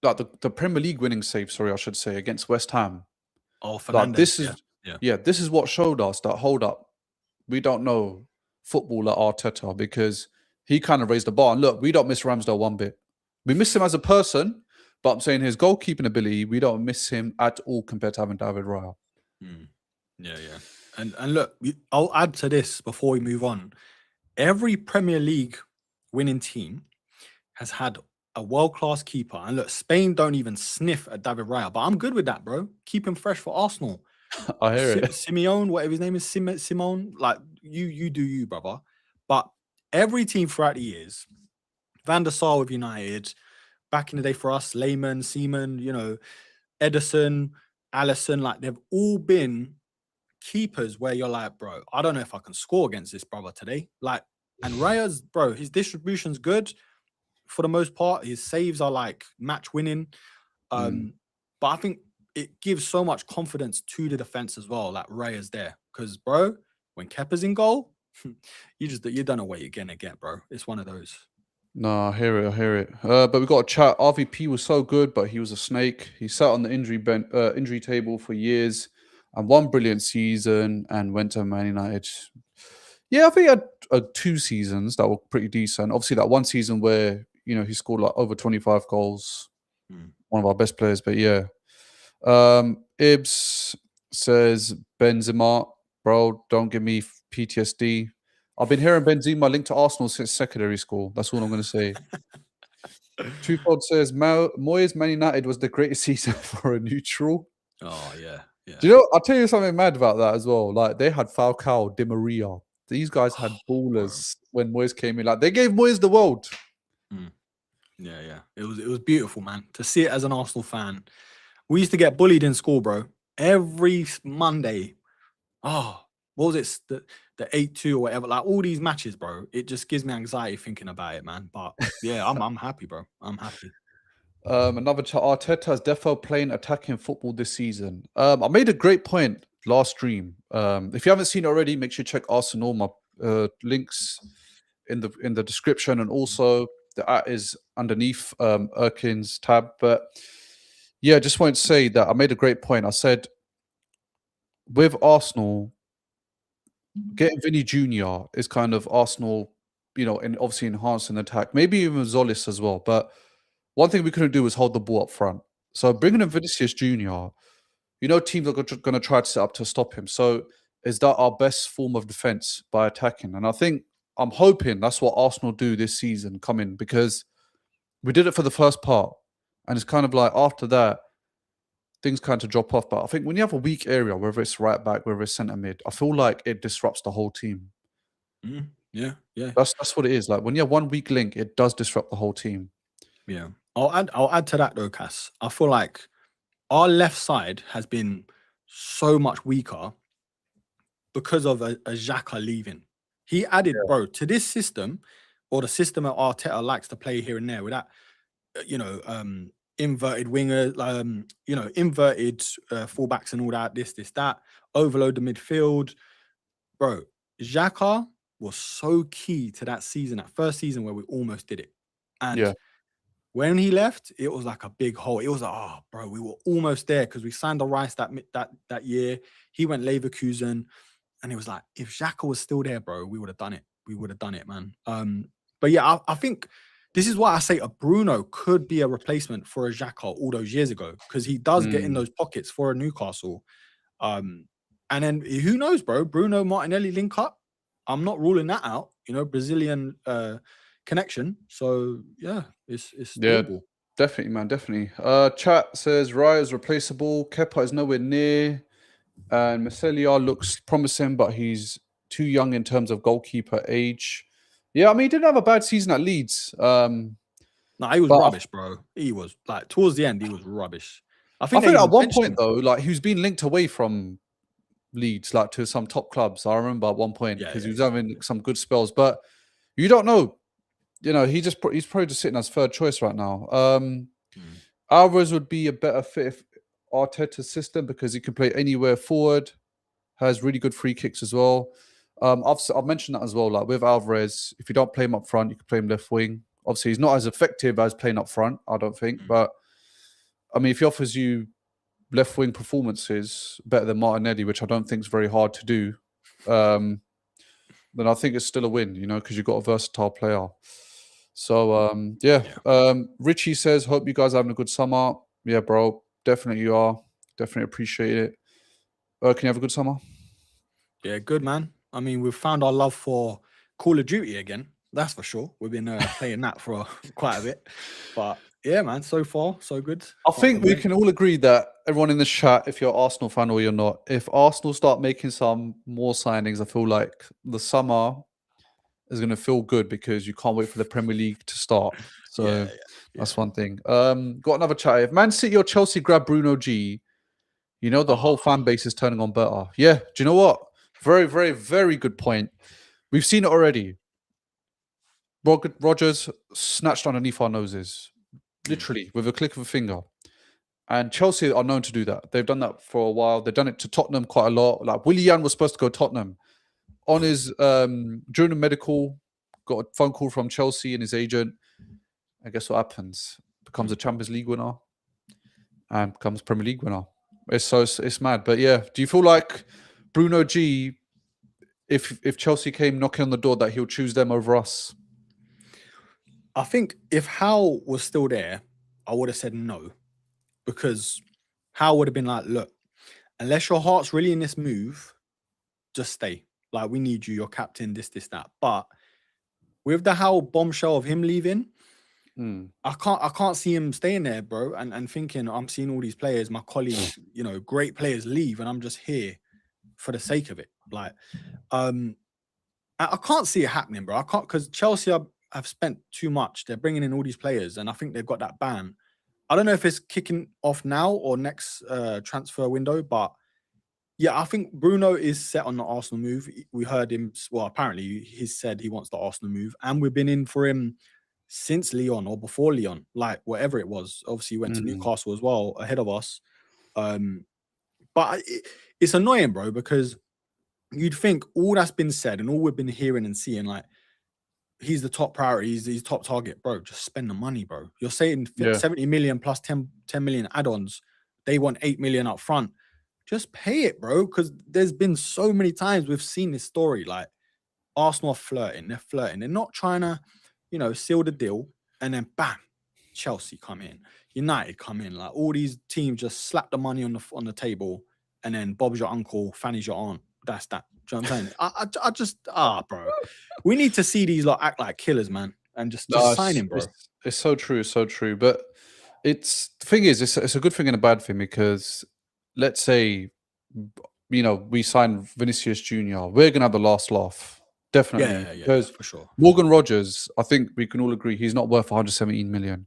like the Premier League winning save, sorry, I should say, against West Ham. Oh, Like Fernandez. this is what showed us that hold up, we don't know football at Arteta because he kind of raised the bar. And look, we don't miss Ramsdale one bit. We miss him as a person, but I'm saying his goalkeeping ability, we don't miss him at all compared to having David Raya. Yeah. And look, I'll add to this before we move on. Every Premier League winning team has had a world-class keeper. And look, Spain don't even sniff at David Raya, but I'm good with that, bro. Keep him fresh for Arsenal. I hear it. Simeone, whatever his name is, Simone. Like you do you, brother. But every team throughout the years, Van der Sar with United, back in the day for us, Lehman, Seaman, Edison, Allison, like they've all been keepers where you're like, bro, I don't know if I can score against this brother today. Like, and Raya's, bro, his distribution's good for the most part. His saves are like match winning. But I think it gives so much confidence to the defense as well. Like Raya's there. Because, bro, when Kepa's in goal, you don't know what you're gonna get, bro. It's one of those. No, I hear it. But we got a chat. RVP was so good, but he was a snake. He sat on the injury table for years and one brilliant season and went to Man United. Yeah, I think he had 2 seasons that were pretty decent. Obviously, that one season where he scored like over 25 goals. One of our best players, but yeah. Ibs says Benzema, bro, don't give me PTSD. I've been hearing Benzema linked to Arsenal since secondary school. That's all I'm going to say. Twofold says Moyes Man United was the greatest season for a neutral. Oh yeah. Do you know? I'll tell you something mad about that as well. Like they had Falcao, Di Maria. These guys had ballers when Moyes came in. Like they gave Moyes the world. Yeah. It was beautiful, man. To see it as an Arsenal fan. We used to get bullied in school, bro. Every Monday. Oh, what was it? The 8-2 or whatever. Like all these matches, bro. It just gives me anxiety thinking about it, man. But yeah, I'm happy, bro. I'm happy. Another chat. Arteta's defo playing attacking football this season. I made a great point last stream. If you haven't seen it already, make sure you check Arsenal. My links in the description, and also the @ is underneath Erkin's tab. But yeah, just wanted to say that I made a great point. I said with Arsenal, getting Vini Jr. is kind of Arsenal, and obviously enhancing attack. Maybe even Zolis as well. But one thing we couldn't do was hold the ball up front. So bringing in Vinicius Jr., teams are going to try to set up to stop him. So is that our best form of defense by attacking? And I'm hoping that's what Arsenal do this season coming, because we did it for the first part. And it's kind of like after that, things kind of drop off. But I think when you have a weak area, whether it's right back, whether it's centre mid, I feel like it disrupts the whole team. Yeah. That's what it is. Like when you have one weak link, it does disrupt the whole team. Yeah. I'll add to that though, Cass. I feel like our left side has been so much weaker because of a Xhaka leaving. He added, bro, to this system, or the system that Arteta likes to play here and there with that, inverted winger, inverted fullbacks and all that, this, that, overload the midfield. Bro, Xhaka was so key to that season, that first season where we almost did it. And when he left, it was like a big hole. It was like, oh, bro, we were almost there because we signed the Rice that year. He went Leverkusen, and it was like, if Xhaka was still there, bro, we would have done it. We would have done it, man. But yeah, I think this is why I say a Bruno could be a replacement for a Xhaka all those years ago, because he does get in those pockets for a Newcastle. And then who knows, bro? Bruno Martinelli link up. I'm not ruling that out. Brazilian connection. So yeah, it's doable. Definitely, man, definitely. Chat says Raya's replaceable. Kepa is nowhere near, and Marcelo looks promising, but he's too young in terms of goalkeeper age. Yeah, I mean, he didn't have a bad season at Leeds. No, he was rubbish, bro. He was like towards the end, he was rubbish. I think at one point though, like he was being linked away from Leeds, like to some top clubs. I remember at one point because he was having some good spells, but you don't know. He's probably just sitting as third choice right now. Alvarez would be a better fit if Arteta's system, because he can play anywhere forward, has really good free kicks as well. I've mentioned that as well. Like with Alvarez, if you don't play him up front, you can play him left wing. Obviously, he's not as effective as playing up front, I don't think. But I mean, if he offers you left wing performances better than Martinelli, which I don't think is very hard to do, then I think it's still a win, because you've got a versatile player. So, Richie says, hope you guys are having a good summer. Yeah, bro, definitely you are. Definitely appreciate it. Can you have a good summer? Yeah, good, man. I mean, we've found our love for Call of Duty again. That's for sure. We've been playing that for quite a bit. But Yeah, man. So far, so good. I Can't think we complain. can all agree that everyone in the chat, if you're an Arsenal fan or you're not, if Arsenal start making some more signings, I feel like the summer is going to feel good because you can't wait for the Premier League to start. So Yeah. that's one thing. Got another chat. If Man City or Chelsea grab Bruno G, you know the whole Oh, fan base is turning on better. Yeah. Do you know what? Very, very, very good point. We've seen it already. Rogers snatched underneath our noses, literally with a click of a finger. And Chelsea are known to do that. They've done that for a while. They've done it to Tottenham quite a lot. Like Willian was supposed to go Tottenham. On his during the medical, got a phone call from Chelsea and his agent. And guess what happens? Becomes a Champions League winner and becomes Premier League winner. It's mad. But yeah, do you feel like Bruno G, if Chelsea came knocking on the door, that he'll choose them over us? I think if Hal was still there, I would have said no, because Hal would have been like, look, unless your heart's really in this move, just stay. Like, we need you, your captain, this, that. But with the Hal bombshell of him leaving, I can't see him staying there, bro. And thinking, I'm seeing all these players, my colleagues, great players leave, and I'm just here for the sake of it. Like, I can't see it happening, bro. I can't, because Chelsea have spent too much. They're bringing in all these players, and I think they've got that ban. I don't know if it's kicking off now or next transfer window, but yeah, I think Bruno is set on the Arsenal move. We heard him. Well, apparently he's said he wants the Arsenal move, and we've been in for him since Lyon or before Lyon, like whatever it was. Obviously, he went to Newcastle as well ahead of us. But it's annoying, bro, because you'd think all that's been said and all we've been hearing and seeing, like, he's the top priority, he's top target, bro. Just spend the money, bro. You're saying 70 million plus 10 million add-ons. They want 8 million up front. Just pay it, bro. Because there's been so many times we've seen this story. Like, Arsenal are flirting. They're flirting. They're not trying to, seal the deal. And then bam, Chelsea come in. United come in. Like, all these teams just slap the money on the table, and then Bob's your uncle, Fanny's your aunt. That's that. Do you know what I'm saying? I just bro. We need to see these lot act like killers, man, and just sign him, bro. It's so true, so true. But the thing is, it's a good thing and a bad thing, because let's say, we sign Vinicius Junior, we're gonna have the last laugh, definitely. Yeah, for sure. Morgan Rogers, I think we can all agree he's not worth 117 million.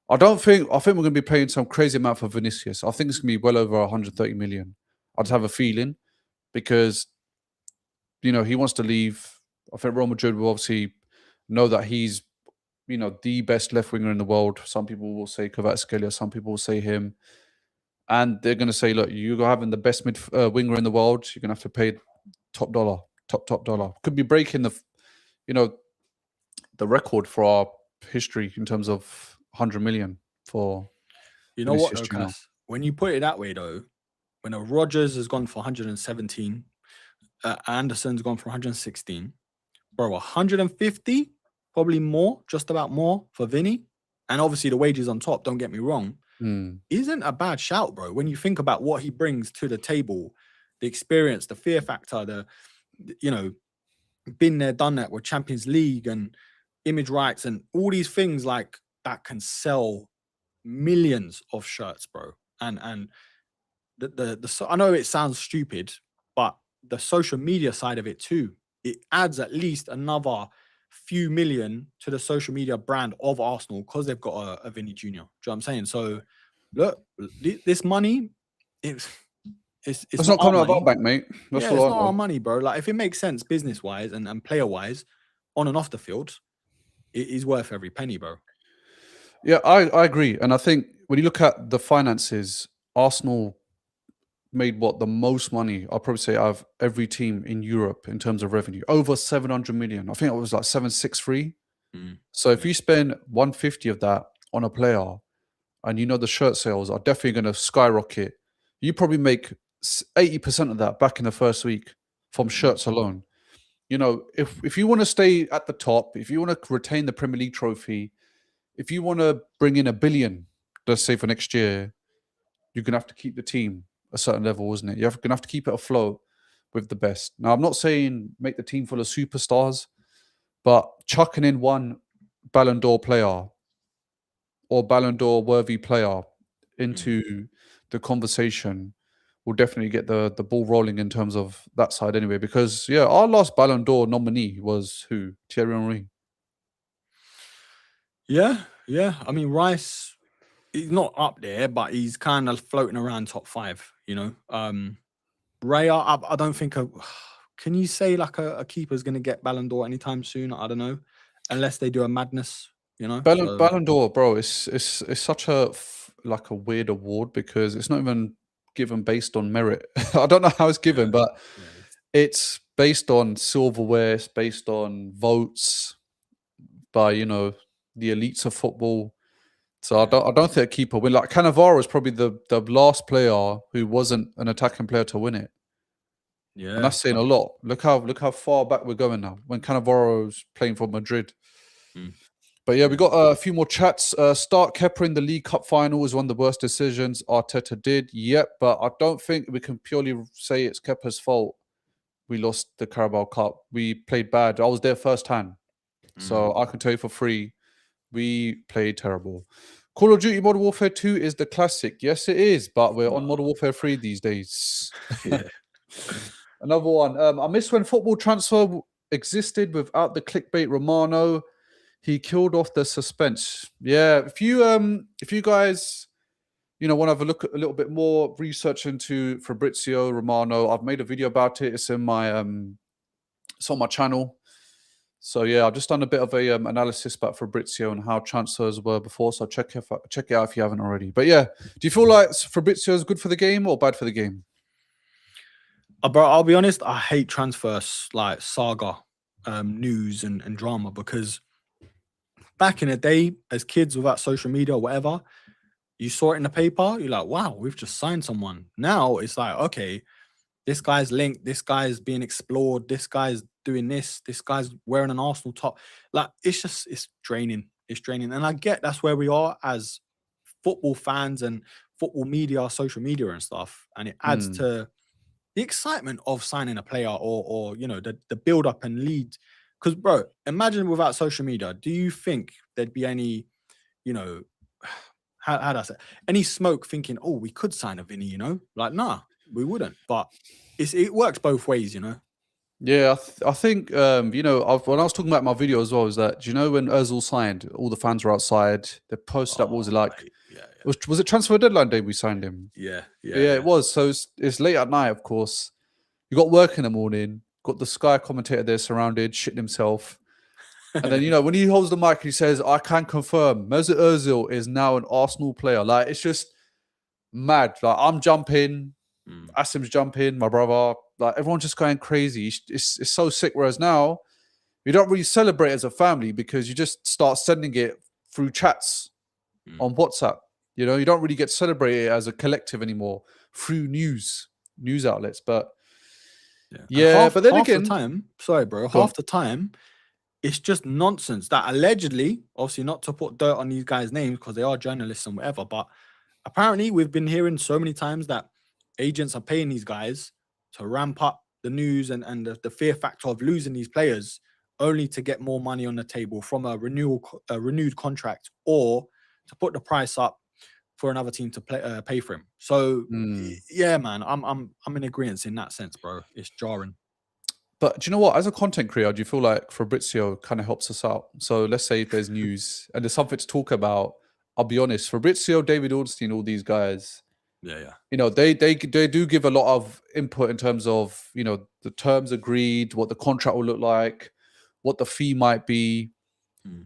I think we're gonna be paying some crazy amount for Vinicius. I think it's gonna be well over 130 million. I just have a feeling, because he wants to leave. I think Real Madrid will obviously know that he's, the best left winger in the world. Some people will say Kvaratskhelia, some people will say him. And they're going to say, look, you're having the best winger in the world, you're going to have to pay top dollar. Could be breaking the record for our history in terms of 100 million for what, though, Cass? When you put it that way, though, when a Rogers has gone for 117, Anderson's gone for 116, bro, 150, probably more, just about more for Vini. And obviously the wages on top, don't get me wrong, isn't a bad shout, bro. When you think about what he brings to the table, the experience, the fear factor, been there, done that with Champions League and image rights and all these things like that can sell millions of shirts, bro. And the I know it sounds stupid, but the social media side of it too, it adds at least another few million to the social media brand of Arsenal, because they've got a Vinny Jr. Do you know what I'm saying? So look, this money, it's not coming out of our bank, mate. It's not our money, bro. Like, if it makes sense business wise and player wise, on and off the field, it is worth every penny, bro. Yeah, I agree. And I think when you look at the finances, Arsenal made the most money, I'll probably say, out of every team in Europe in terms of revenue. Over 700 million. I think it was like 763. So if you spend 150 of that on a player, and the shirt sales are definitely going to skyrocket, you probably make 80% of that back in the first week from shirts alone. If you want to stay at the top, if you want to retain the Premier League trophy, if you want to bring in 1 billion, let's say for next year, you're going to have to keep the team a certain level, isn't it? You're going to have to keep it afloat with the best. Now, I'm not saying make the team full of superstars, but chucking in one Ballon d'Or player or Ballon d'Or worthy player into the conversation will definitely get the ball rolling in terms of that side anyway. Because yeah, our last Ballon d'Or nominee was who? Thierry Henry. Yeah, yeah. I mean, Rice, he's not up there, but he's kind of floating around top 5. Raya, I don't think. Can you say like a keeper's going to get Ballon d'Or anytime soon? I don't know, unless they do a madness. So Ballon d'Or, bro, it's such like a weird award because it's not even given based on merit. I don't know how it's given, yeah, but yeah, it's based on silverware. It's based on votes by the elites of football. So I don't think a keeper win. Like Cannavaro is probably the last player who wasn't an attacking player to win it, and yeah. that's saying a lot. Look how far back we're going now. When Cannavaro's playing for Madrid. Mm, But yeah, we yeah. got a few more chats. Start Kepa in the League Cup final was one of the worst decisions Arteta did. Yep, but I don't think we can purely say it's Kepa's fault. We lost the Carabao Cup. We played bad. I was there firsthand, so I can tell you for free, we played terrible. Call of Duty Modern Warfare 2 is the classic. Yes, it is, but we're on Modern Warfare 3 these days. Yeah. Another one. I miss when football transfer existed without the clickbait Romano. He killed off the suspense. Yeah, if you guys want to have a look at a little bit more research into Fabrizio Romano, I've made a video about it. It's in my it's on my channel. So yeah, I've just done a bit of a analysis about Fabrizio and how transfers were before. So check it out if you haven't already. But yeah, do you feel like Fabrizio is good for the game or bad for the game? Bro, I'll be honest. I hate transfer like saga, news and drama because back in the day, as kids without social media or whatever, you saw it in the paper. You're like, wow, we've just signed someone. Now it's like, okay, this guy's linked. This guy's being explored. This guy's doing this. This guy's wearing an Arsenal top. Like, it's draining. It's draining. And I get that's where we are as football fans and football media, social media and stuff. And it adds Hmm. to the excitement of signing a player or the build up and lead. Because, bro, imagine without social media, do you think there'd be any, you know, how do I say, any smoke thinking, oh, we could sign a Vini, like, nah, we wouldn't. But it works both ways. Yeah, I think when I was talking about my video as well, is that when Özil signed, all the fans were outside. They posted up. What was it like? Mate, yeah, Was it transfer deadline day we signed him? yeah, Yeah, it was. So it's late at night, of course. You got work in the morning. Got the Sky commentator there, surrounded, shitting himself. And then when he holds the mic, he says, "I can confirm, Mesut Özil is now an Arsenal player." Like it's just mad. Like I'm jumping, Asim's jumping, my brother. Like everyone's just going crazy. It's so sick. Whereas now, you don't really celebrate as a family because you just start sending it through chats on WhatsApp. You don't really get celebrated as a collective anymore through news outlets. But yeah. And yeah, but then half the again, time, sorry, bro, go on. half the time, it's just nonsense that allegedly, obviously not to put dirt on these guys' names because they are journalists and whatever, but apparently we've been hearing so many times that agents are paying these guys to ramp up the news and the fear factor of losing these players only to get more money on the table from a renewed contract or to put the price up for another team to pay for him. So yeah, man, I'm in agreement in that sense, bro. It's jarring. But do you know what? As a content creator, do you feel like Fabrizio kind of helps us out? So let's say if there's news and there's something to talk about. I'll be honest, Fabrizio, David Ornstein, all these guys, Yeah. they do give a lot of input in terms of the terms agreed, what the contract will look like, what the fee might be.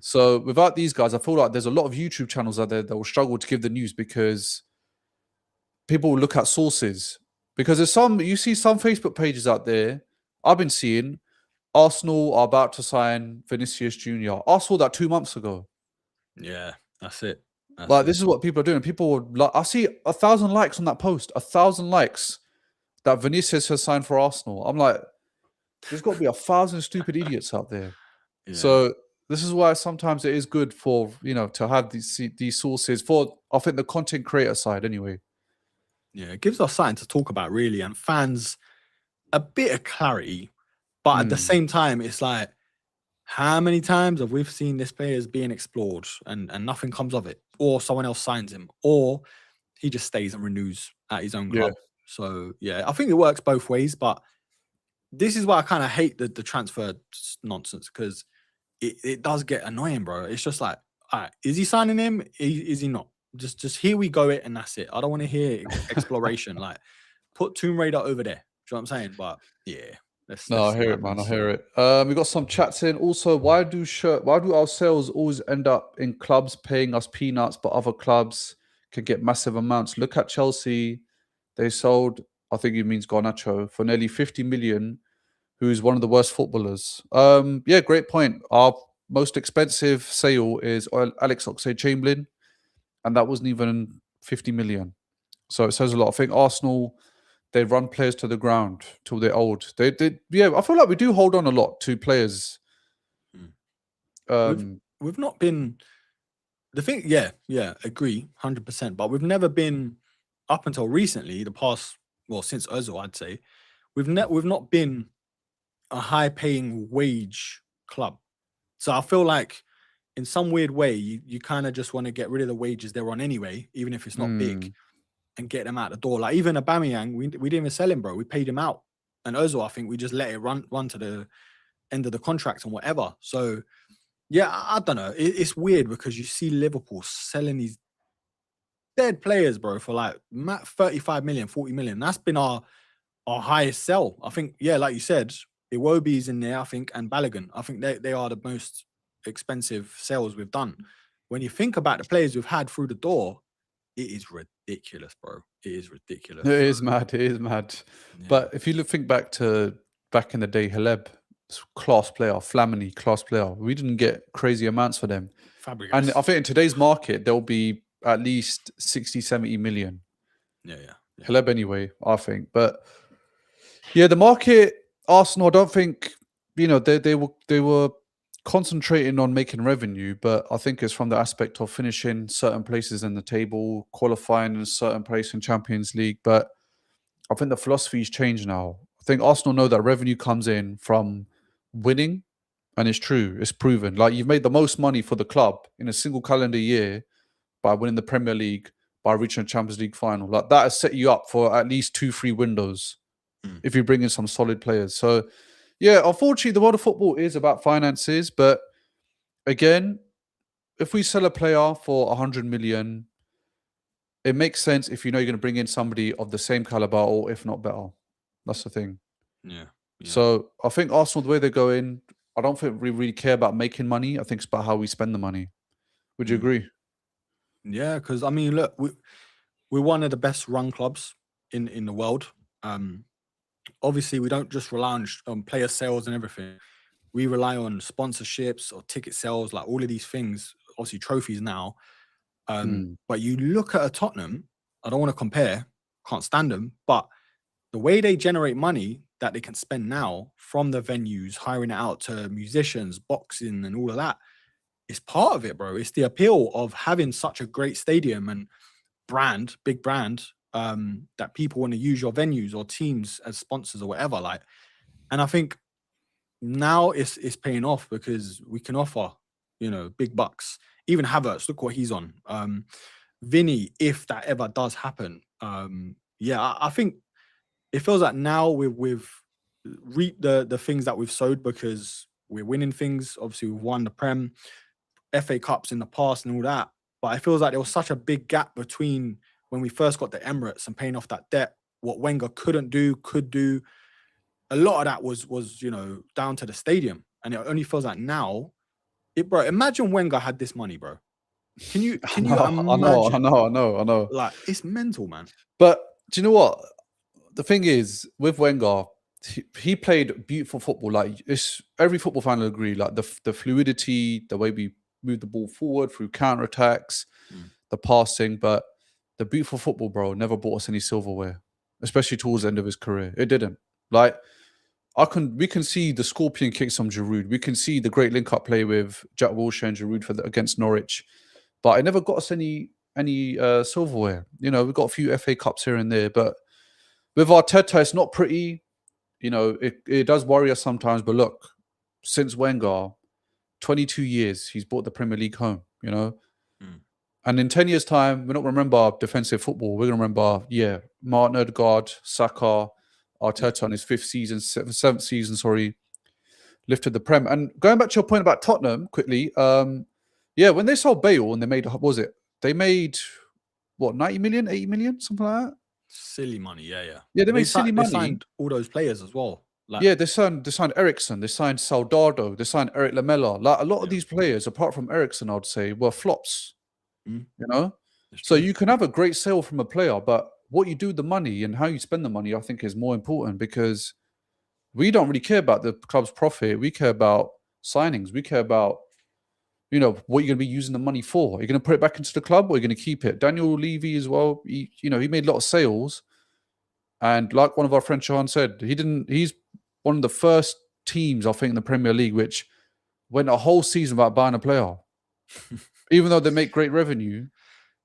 So without these guys, I feel like there's a lot of YouTube channels out there that will struggle to give the news because people will look at sources. Because you see some Facebook pages out there I've been seeing. Arsenal are about to sign Vinicius Jr. I saw that 2 months ago. Yeah, that's it. This is what people are doing. People would like. I see 1,000 likes on that post. 1,000 likes that Vinicius has signed for Arsenal. I'm like, there's got to be 1,000 stupid idiots out there. Yeah. So this is why sometimes it is good for to have these sources for, I think, the content creator side anyway. Yeah, it gives us something to talk about really, and fans a bit of clarity. But at the same time, it's like, how many times have we seen this players being explored and nothing comes of it? or someone else signs him, or he just stays and renews at his own Yeah. club. So yeah, I think it works both ways. But this is why I kind of hate the transfer nonsense, because it does get annoying, bro. It's just like, all right, is he signing him? Is he not? Just here we go it, and that's it. I don't want to hear exploration. Like, put Tomb Raider over there. Do you know what I'm saying? But yeah, No, let's I see hear what it, man. I happens. hear it. We got some chats in. Also, why do our sales always end up in clubs paying us peanuts, but other clubs can get massive amounts? Look at Chelsea. They sold, I think he means Garnacho, for nearly 50 million, who's one of the worst footballers. Yeah, great point. Our most expensive sale is Alex Oxlade-Chamberlain, and that wasn't even 50 million. So it says a lot. I think Arsenal, they run players to the ground till they're old. Yeah, I feel like we do hold on a lot to players. We've not been the thing. Yeah, agree, 100%. But we've never been, up until recently, the past, well, since Ozil, I'd say, we've not been a high paying wage club. So I feel like in some weird way, you kind of just want to get rid of the wages they're on anyway, even if it's not big, and get them out the door. Like even Aubameyang, we didn't even sell him, bro. We paid him out. And Ozil, I think we just let it run to the end of the contract and whatever. So yeah, I don't know. It's weird because you see Liverpool selling these dead players, bro, for like 35 million, 40 million. That's been our highest sell. I think, yeah, like you said, Iwobi's in there, I think, and Balogun. I think they are the most expensive sales we've done. When you think about the players we've had through the door, it is ridiculous, bro. It is ridiculous. It is mad. It is mad. Yeah. But if you think back in the day, Haleb, class player, Flamini, class player. We didn't get crazy amounts for them. Fabregas. And I think in today's market, there'll be at least 60, 70 million. Yeah. Haleb anyway, I think. But yeah, the market, Arsenal, I don't think, they were concentrating on making revenue, but I think it's from the aspect of finishing certain places in the table, qualifying in a certain place in Champions League. But I think the philosophy's changed now. I think Arsenal know that revenue comes in from winning, and it's true. It's proven. Like, you've made the most money for the club in a single calendar year by winning the Premier League, by reaching a Champions League final. Like, that has set you up for at least 2-3 windows if you bring in some solid players. So, yeah, unfortunately, the world of football is about finances. But again, if we sell a player for 100 million, it makes sense if you know you're going to bring in somebody of the same caliber or if not better. That's the thing. Yeah. So I think Arsenal, the way they're going, I don't think we really care about making money. I think it's about how we spend the money. Would you agree? Yeah, because I mean, look, we're one of the best run clubs in the world. Obviously, we don't just rely on player sales and everything. We rely on sponsorships or ticket sales, like all of these things. Obviously, trophies now. But you look at a Tottenham. I don't want to compare. Can't stand them. But the way they generate money that they can spend now from the venues, hiring it out to musicians, boxing, and all of that, is part of it, bro. It's the appeal of having such a great stadium and big brand, that people want to use your venues or teams as sponsors or whatever. Like, and I think now it's paying off because we can offer, big bucks. Even Havertz, look what he's on. Vini, if that ever does happen, I think it feels like now we've reaped the things that we've sowed because we're winning things. Obviously, we've won the Prem, FA Cups in the past and all that. But it feels like there was such a big gap between when we first got the Emirates and paying off that debt. What Wenger couldn't do, could do. A lot of that was down to the stadium, and it only feels like now, bro. Imagine Wenger had this money, bro. Can you imagine? I know. Like, it's mental, man. But do you know what? The thing is, with Wenger, he played beautiful football. Like, every football fan will agree. Like, the fluidity, the way we move the ball forward through counterattacks, the passing. But the beautiful football, bro, never bought us any silverware, especially towards the end of his career. It didn't. Like, we can see the scorpion kicks from Giroud. We can see the great link-up play with Jack Wilshere and Giroud against Norwich. But it never got us any silverware. We've got a few FA Cups here and there. But with Arteta, it's not pretty. It does worry us sometimes. But look, since Wenger, 22 years, he's brought the Premier League home, And in 10 years' time, we're not going to remember defensive football. We're going to remember, Martin Odegaard, Saka, Arteta on his seventh season, lifted the Prem. And going back to your point about Tottenham, quickly, when they sold Bale and they made, they made, 90 million, 80 million, something like that? Silly money, yeah. Yeah, they made silly money. They signed all those players as well. They signed Ericsson, they signed Soldado, they signed Eric Lamela. Like a lot of these players, apart from Ericsson, I'd say, were flops. So you can have a great sale from a player, but what you do with the money and how you spend the money, I think, is more important, because we don't really care about the club's profit. We care about signings. We care about, what you're going to be using the money for. You're going to put it back into the club, or you're going to keep it. Daniel Levy as well. He made a lot of sales, and like one of our friends Shahan said, he's one of the first teams, I think, in the Premier League which went a whole season without buying a player, even though they make great revenue.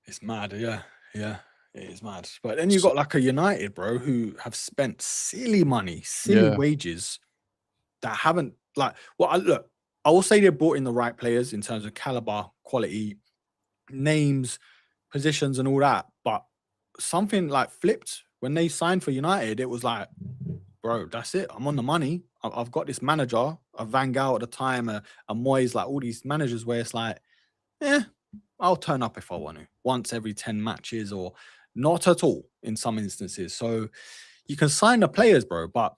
It's mad, yeah. It is mad. But then you've got like a United, bro, who have spent silly money, wages that haven't look, I will say they brought in the right players in terms of caliber, quality, names, positions, and all that. But something like flipped when they signed for United. It was like, bro, that's it. I'm on the money. I've got this manager, a Van Gaal at the time, a Moyes, like all these managers where it's like, I'll turn up if I want to, once every 10 matches, or not at all in some instances. So you can sign the players, bro, but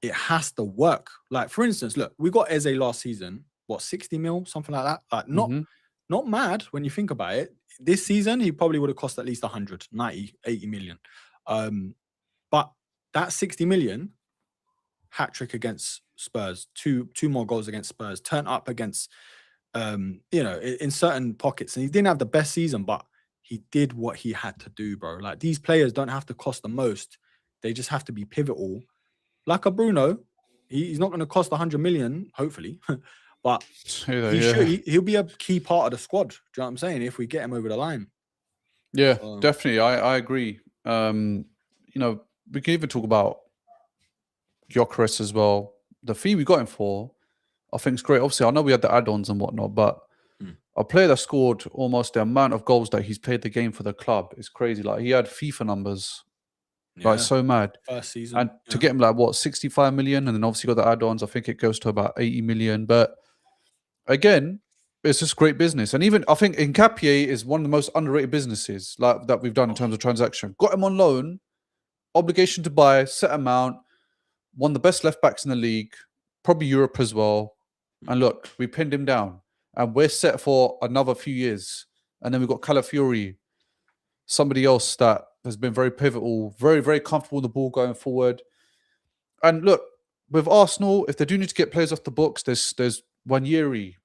it has to work. Like, for instance, look, we got Eze last season, 60 mil, something like that. Like, not mad when you think about it. This season, he probably would have cost at least 100, 90, 80 million. But that 60 million, hat-trick against Spurs, two more goals against Spurs, turn up against, in certain pockets. And he didn't have the best season, but he did what he had to do, bro. Like, these players don't have to cost the most. They just have to be pivotal. Like a Bruno, he's not going to cost 100 million, hopefully, but he'll be a key part of the squad. Do you know what I'm saying? If we get him over the line. Yeah, definitely. I agree. We can even talk about Gyökeres as well. The fee we got him for, I think, is great. Obviously, I know we had the add-ons and whatnot, but a player that scored almost the amount of goals that he's played the game for the club is crazy. Like, he had FIFA numbers. Like, so mad. First season. And to get him 65 million, and then obviously got the add-ons, I think it goes to about 80 million. But again, it's just great business. And even I think Nketiah is one of the most underrated businesses that we've done in terms of transaction. Got him on loan, obligation to buy, set amount, one of the best left backs in the league, probably Europe as well. And look, we pinned him down, and we're set for another few years. And then we've got Calafiori, somebody else that has been very pivotal, very, very comfortable with the ball going forward. And look, with Arsenal, if they do need to get players off the books, there's Wanyeri.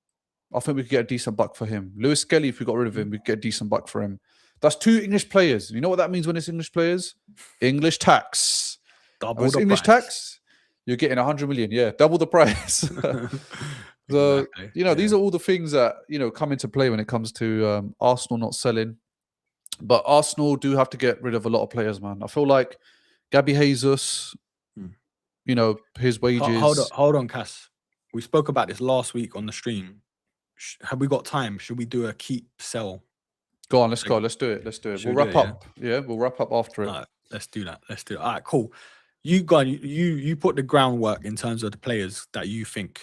I think we could get a decent buck for him. Lewis Skelly, if we got rid of him, we'd get a decent buck for him. That's 2 English players. You know what that means when it's English players? English tax. Double the English price. Tax, you're getting 100 million. Yeah, double the price. So, these are all the things that, come into play when it comes to Arsenal not selling. But Arsenal do have to get rid of a lot of players, man. I feel like Gabby Jesus, his wages. Hold on, Cass. We spoke about this last week on the stream. Have we got time? Should we do a keep sell? Go on, let's go. Let's do it. We'll wrap up. Yeah, we'll wrap up after it. All right, let's do that. All right, cool. You put the groundwork in terms of the players that you think.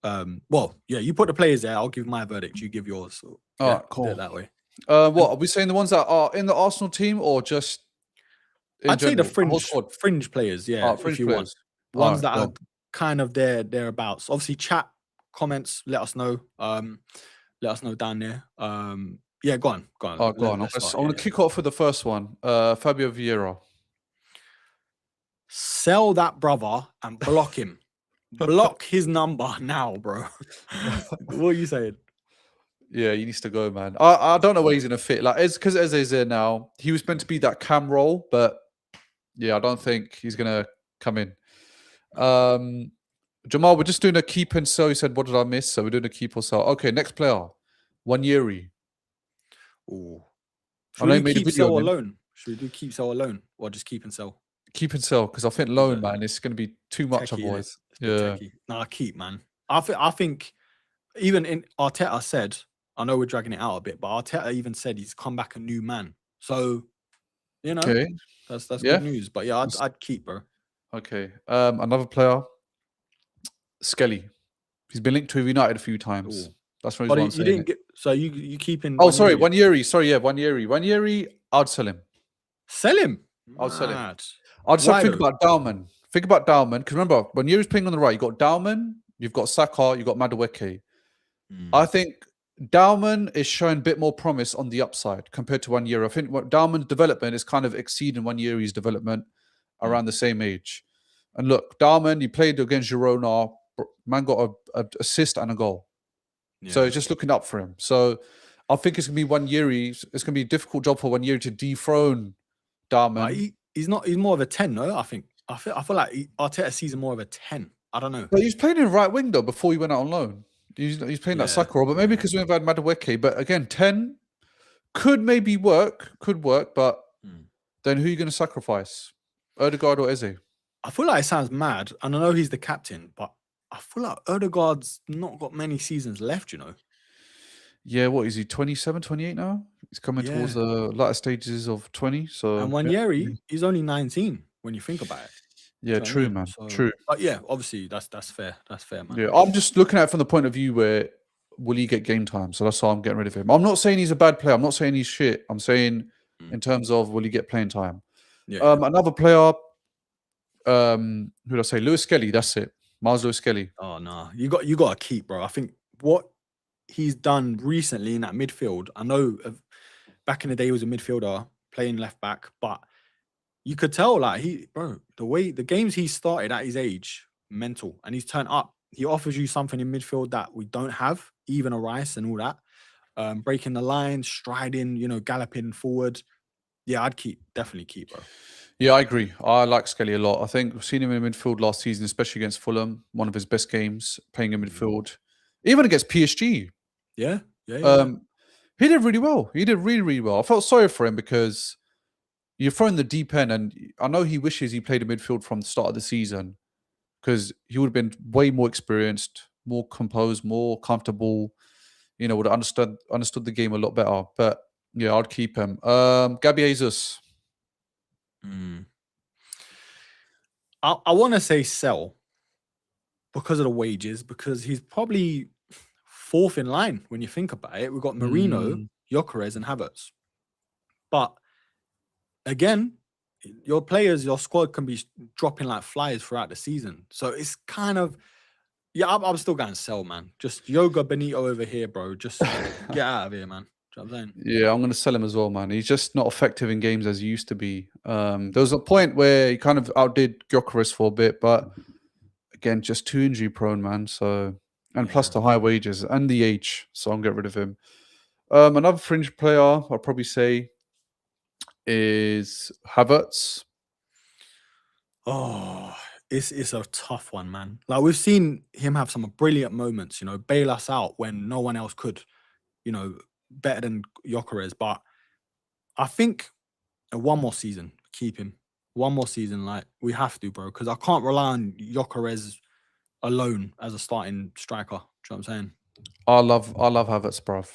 You put the players there. I'll give my verdict. You give yours. So, all right, cool. Do it that way. What are we saying? The ones that are in the Arsenal team, or just? I'd say the fringe players. Yeah, fringe if you players. Want ones that are kind of thereabouts. Obviously, chat, comments. Let us know. Let us know down there. Go on. Oh, go on. I want to kick off with the first one. Fabio Vieira. Sell that brother and block him. Block his number now, bro. What are you saying? Yeah, he needs to go, man. I don't know where he's going to fit. Like, it's because Eze's there now. He was meant to be that cam role, but yeah, I don't think he's going to come in. Jamal, we're just doing a keep and sell. You said, what did I miss? So we're doing a keep or sell. Okay, next player. Wanyeri. Ooh. Should we do keep, sell, or loan? Should we do keep, sell, or loan? Or just keep and sell? Keep and sell, because I think loan, man, it's going to be too much otherwise. Yeah. Nah, keep, man. I think even in Arteta said, I know we're dragging it out a bit, but Arteta even said he's come back a new man. So, you know, Okay. that's Yeah. good news. But yeah, I'd keep, bro. Okay. Another player, Skelly. He's been linked to United a few times. Ooh. That's the reason But why I'm you saying didn't it. get. So you keeping? Oh, sorry, Wanyeri? Wanyeri. Sorry, yeah, Wanyeri. Wanyeri, I'd sell him. Sell him. I'll sell him. Mad. I just have Why to think though? about Dalman. Think about Dalman. Because remember, when Yeri's playing on the right, you've got Dalman, you've got Saka, you've got Madueke. I think Dalman is showing a bit more promise on the upside compared to 1 year. I think what Dalman's development is kind of exceeding 1 year's development around the same age. And look, Dalman, he played against Girona. Man got an assist and a goal. So Yeah. it's just looking up for him. So I think it's going to be 1 year. It's going to be a difficult job for 1 year to dethrone Dalman. He's not. He's more of a 10, no. I feel like Arteta sees him more of a 10. I don't know. But he's playing in right wing though before he went out on loan. He's playing that Yeah, Saka role, but maybe because we've had Madueke. But again, 10 could maybe work, but then who are you going to sacrifice? Odegaard or Eze? I feel like it sounds mad, and I know he's the captain, but I feel like Odegaard's not got many seasons left, you know. Yeah, what is he, 27, 28 now? He's coming towards Yeah. the latter stages of 20. So And yeah. Wanyeri, he's only 19 when you think about it. Yeah, Do you know what I true, mean? man. So, True. but yeah, obviously that's fair. That's fair, man. Yeah, I'm just looking at it from the point of view where will he get game time? So that's why I'm getting rid of him. I'm not saying he's a bad player. I'm not saying he's shit. I'm saying in terms of will he get playing time? Yeah. Another player, who did I say? Lewis Skelly. That's it. Miles Lewis Skelly. Oh no, you got to keep, bro. I think what he's done recently in that midfield. I know back in the day he was a midfielder playing left back, but you could tell like the games he started at his age, mental, and he's turned up. He offers you something in midfield that we don't have, even a Rice and all that. Breaking the line, striding, galloping forward. Yeah, definitely keep, bro. Yeah, I agree. I like Skelly a lot. I think we've seen him in midfield last season, especially against Fulham. One of his best games playing in midfield, even against PSG. Yeah. He did really well. He did really, really well. I felt sorry for him because you're throwing the deep end, and I know he wishes he played in midfield from the start of the season because he would have been way more experienced, more composed, more comfortable. Would have understood the game a lot better. But yeah, I'd keep him. Gabby Jesus. I want to say sell because of the wages, because he's probably fourth in line when you think about it. We've got Marino, Gyökeres, and Havertz. But again, your squad can be dropping like flies throughout the season. So it's kind of, I'm still going to sell, man. Just Yoga Benito over here, bro. Just get out of here, man. Do you know what I'm saying? Yeah, I'm going to sell him as well, man. He's just not effective in games as he used to be. There was a point where he kind of outdid Gyökeres for a bit, but again, just too injury prone, man. So, and plus the high wages and the age, so I'm getting rid of him. Another fringe player I'd probably say is Havertz. Oh, it's a tough one, man. Like we've seen him have some brilliant moments, bail us out when no one else could, better than Gyökeres. But I think one more season, keep him. One more season, like we have to, bro, because I can't rely on Gyökeres alone as a starting striker. Do you know what I'm saying? I love Havertz, bruv.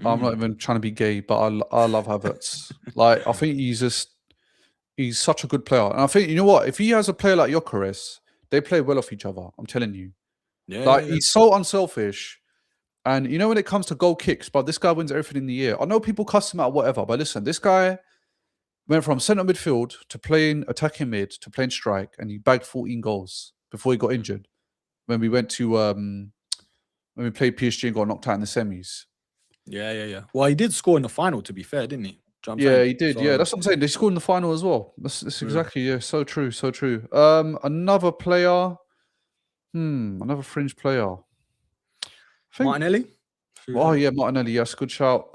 I'm not even trying to be gay, but I love Havertz. Like I think he's such a good player, and I think you know what? If he has a player like Gyökeres, they play well off each other. I'm telling you. Yeah. He's so unselfish. And when it comes to goal kicks, but this guy wins everything in the air. I know people cuss him out, whatever, but listen, this guy went from centre midfield to playing attacking mid to playing strike, and he bagged 14 goals before he got injured. When we went to when we played PSG and got knocked out in the semis. Yeah. Well, he did score in the final, to be fair, didn't he? Do you know what I'm Yeah, saying? he did. So, Yeah, that's what I'm saying. They scored in the final as well. That's exactly so true, so true. Another player. Another fringe player. Martinelli. Oh yeah, Martinelli. Yes, good shout.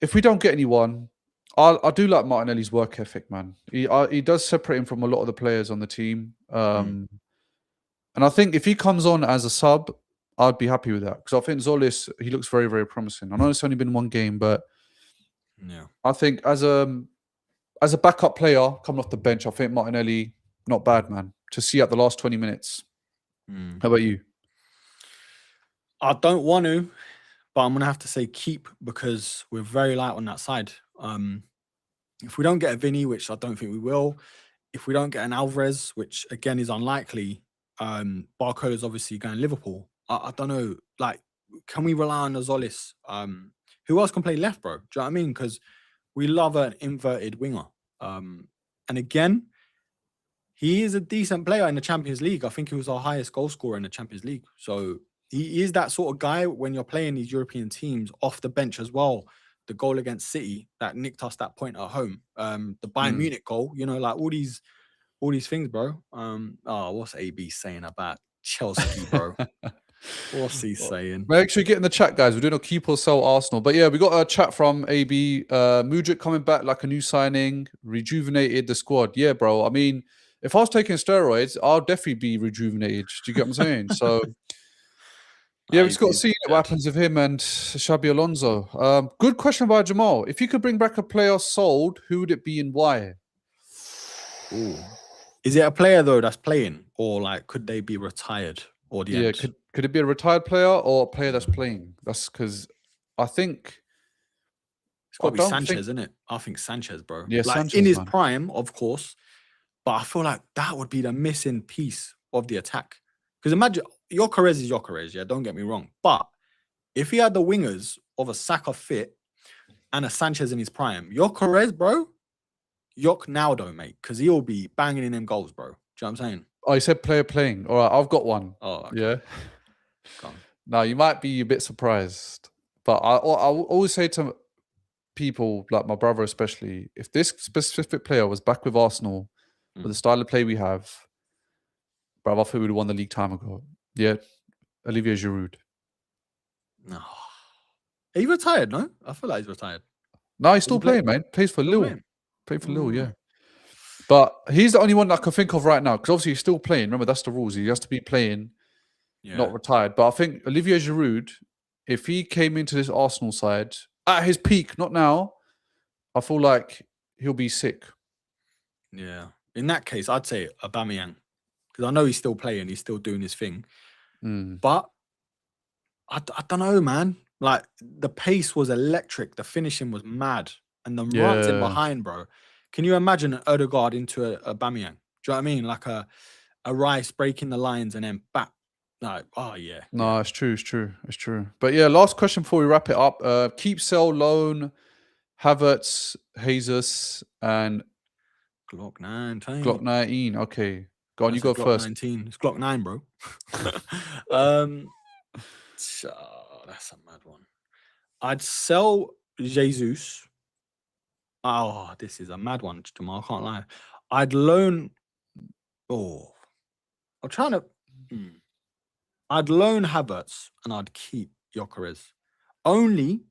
If we don't get anyone, I do like Martinelli's work ethic, man. He does separate him from a lot of the players on the team. And I think if he comes on as a sub, I'd be happy with that because I think Zolis, he looks very, very promising. I know it's only been one game, but I think as a backup player coming off the bench, I think Martinelli not bad, man. To see at the last 20 minutes. How about you? I don't want to, but I'm gonna have to say keep because we're very light on that side. If we don't get a Vini, which I don't think we will, if we don't get an Alvarez, which again is unlikely, Barcola's obviously going Liverpool. I don't know, like, can we rely on Azolis? Who else can play left, bro? Do you know what I mean? Because we love an inverted winger. And again, he is a decent player in the Champions League. I think he was our highest goal scorer in the Champions League. So he is that sort of guy when you're playing these European teams off the bench as well. The goal against City that nicked us that point at home. The Bayern Munich goal, you know, like all these things, bro. What's AB saying about Chelsea, bro? What's he saying? Make sure you get in the chat, guys. We're doing a keep or sell Arsenal. But yeah, we got a chat from AB. Mudryk coming back like a new signing, rejuvenated the squad. Yeah, bro. I mean, if I was taking steroids, I'll definitely be rejuvenated. Do you get what I'm saying? So yeah, we just got to see what happens with him and Xabi Alonso. Good question by Jamal. If you could bring back a player sold, who would it be and why? Ooh. Is it a player though that's playing, or like could they be retired? Or the end? Could it be a retired player or a player that's playing? That's because I think it's got to be Sanchez, isn't it? I think Sanchez, bro. Yeah, like Sanchez, in his man. prime, of course, but I feel like that would be the missing piece of the attack. Because imagine Gyökeres is Gyökeres, yeah. Don't get me wrong, but if he had the wingers of a Saka fit and a Sanchez in his prime, Gyökeres, bro, Naldo, mate, because he'll be banging in them goals, bro. Do you know what I'm saying? Oh, you said player playing. All right, I've got one. Oh, okay. Yeah. Now, you might be a bit surprised, but I always say to people, like my brother especially, if this specific player was back with Arsenal with the style of play we have, bro, I think we would have won the league time ago. Yeah, Olivier Giroud. No. Are you retired, no? I feel like he's retired. No, he's still playing, man. Plays for Lille. Played for Lille, yeah. But he's the only one that I can think of right now, because obviously he's still playing. Remember, that's the rules. He has to be playing, not retired. But I think Olivier Giroud, if he came into this Arsenal side at his peak, not now, I feel like he'll be sick. Yeah. In that case, I'd say Aubameyang, because I know he's still playing. He's still doing his thing. But I don't know, man. Like, the pace was electric. The finishing was mad. And the runs in behind, bro. Can you imagine an Odegaard into a Aubameyang? Do you know what I mean? Like a Rice breaking the lines and then back. No, No, it's true. But yeah, last question before we wrap it up. Keep, sell, loan, Havertz, Jesus, and Glock 19. Glock 19. Okay. Go on, you go Glock first. 19. It's Glock 9, bro. That's a mad one. I'd sell Jesus. Oh, this is a mad one, Jamal. I can't lie. I'd loan. Oh, I'm trying to. I'd loan Havertz and I'd keep Gyökeres. Only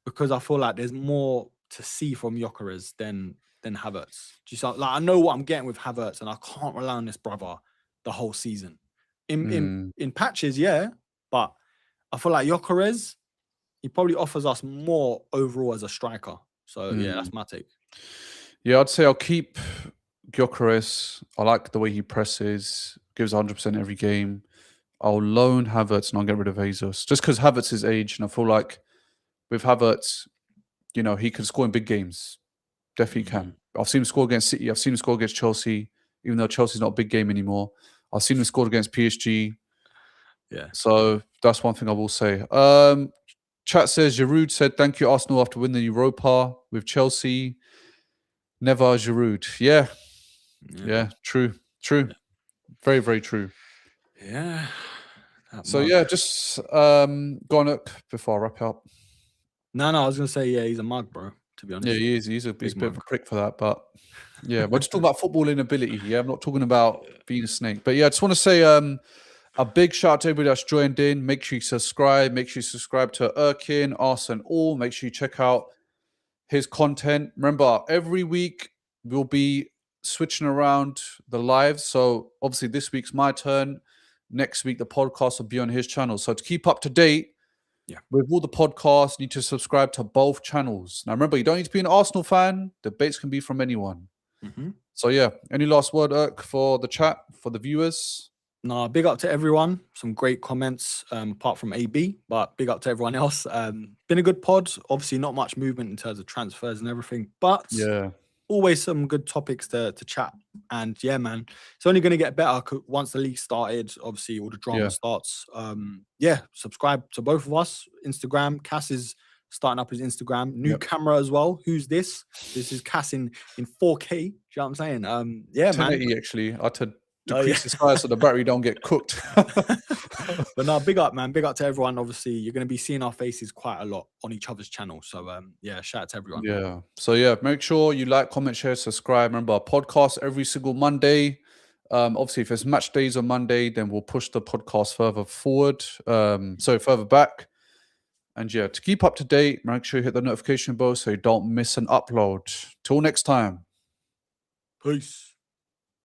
because I feel like there's more to see from Gyökeres than Havertz. Just like I know what I'm getting with Havertz, and I can't rely on this brother the whole season. In patches, yeah, but I feel like Gyökeres, he probably offers us more overall as a striker. So yeah, that's my take. Yeah, I'd say I'll keep Gyökeres. I like the way he presses, gives 100% every game. I'll loan Havertz and I'll get rid of Jesus. Just because Havertz is aged, and I feel like with Havertz, you know, he can score in big games. Definitely can. I've seen him score against City. I've seen him score against Chelsea, even though Chelsea's not a big game anymore. I've seen him score against PSG. Yeah. So that's one thing I will say. Chat says, Giroud said, thank you, Arsenal, after winning the Europa with Chelsea. Never Giroud. Yeah, true. Yeah. Very, very true. Yeah. So yeah, just go on, look, before I wrap up. No, I was gonna say, yeah, he's a mug, bro. To be honest, yeah, he is. He's a bit of a prick for that, but yeah, we're just talking about footballing ability. Yeah, I'm not talking about being a snake. But yeah, I just want to say a big shout out to everybody that's joined in. Make sure you subscribe. Make sure you subscribe to Erkin, Arsene, all. Make sure you check out his content. Remember, every week we'll be switching around the lives. So obviously this week's my turn. Next week the podcast will be on his channel. So to keep up to date with all the podcasts, you need to subscribe to both channels. Now remember, you don't need to be an Arsenal fan. Debates can be from anyone. So yeah, any last word, Erk, for the chat, for the viewers? Nah, big up to everyone. Some great comments, apart from AB, but big up to everyone else. Been a good pod. Obviously, not much movement in terms of transfers and everything, but Yeah. always some good topics to chat. And yeah, man, it's only going to get better once the league started. Obviously, all the drama Yeah. starts. Yeah, subscribe to both of us. Instagram. Cass is starting up his Instagram. New Yep. camera as well. Who's this? This is Cass in 4K. Do you know what I'm saying? Yeah, man. 1080 actually. I had to Oh, yeah. decrease the size so the battery don't get cooked. But no, big up, man. Big up to everyone. Obviously, you're going to be seeing our faces quite a lot on each other's channel. So, yeah, shout out to everyone. Yeah. So yeah, make sure you like, comment, share, subscribe. Remember, our podcast every single Monday. Obviously, if it's match days on Monday, then we'll push the podcast further forward. Further back. And yeah, to keep up to date, make sure you hit the notification bell so you don't miss an upload. Till next time. Peace.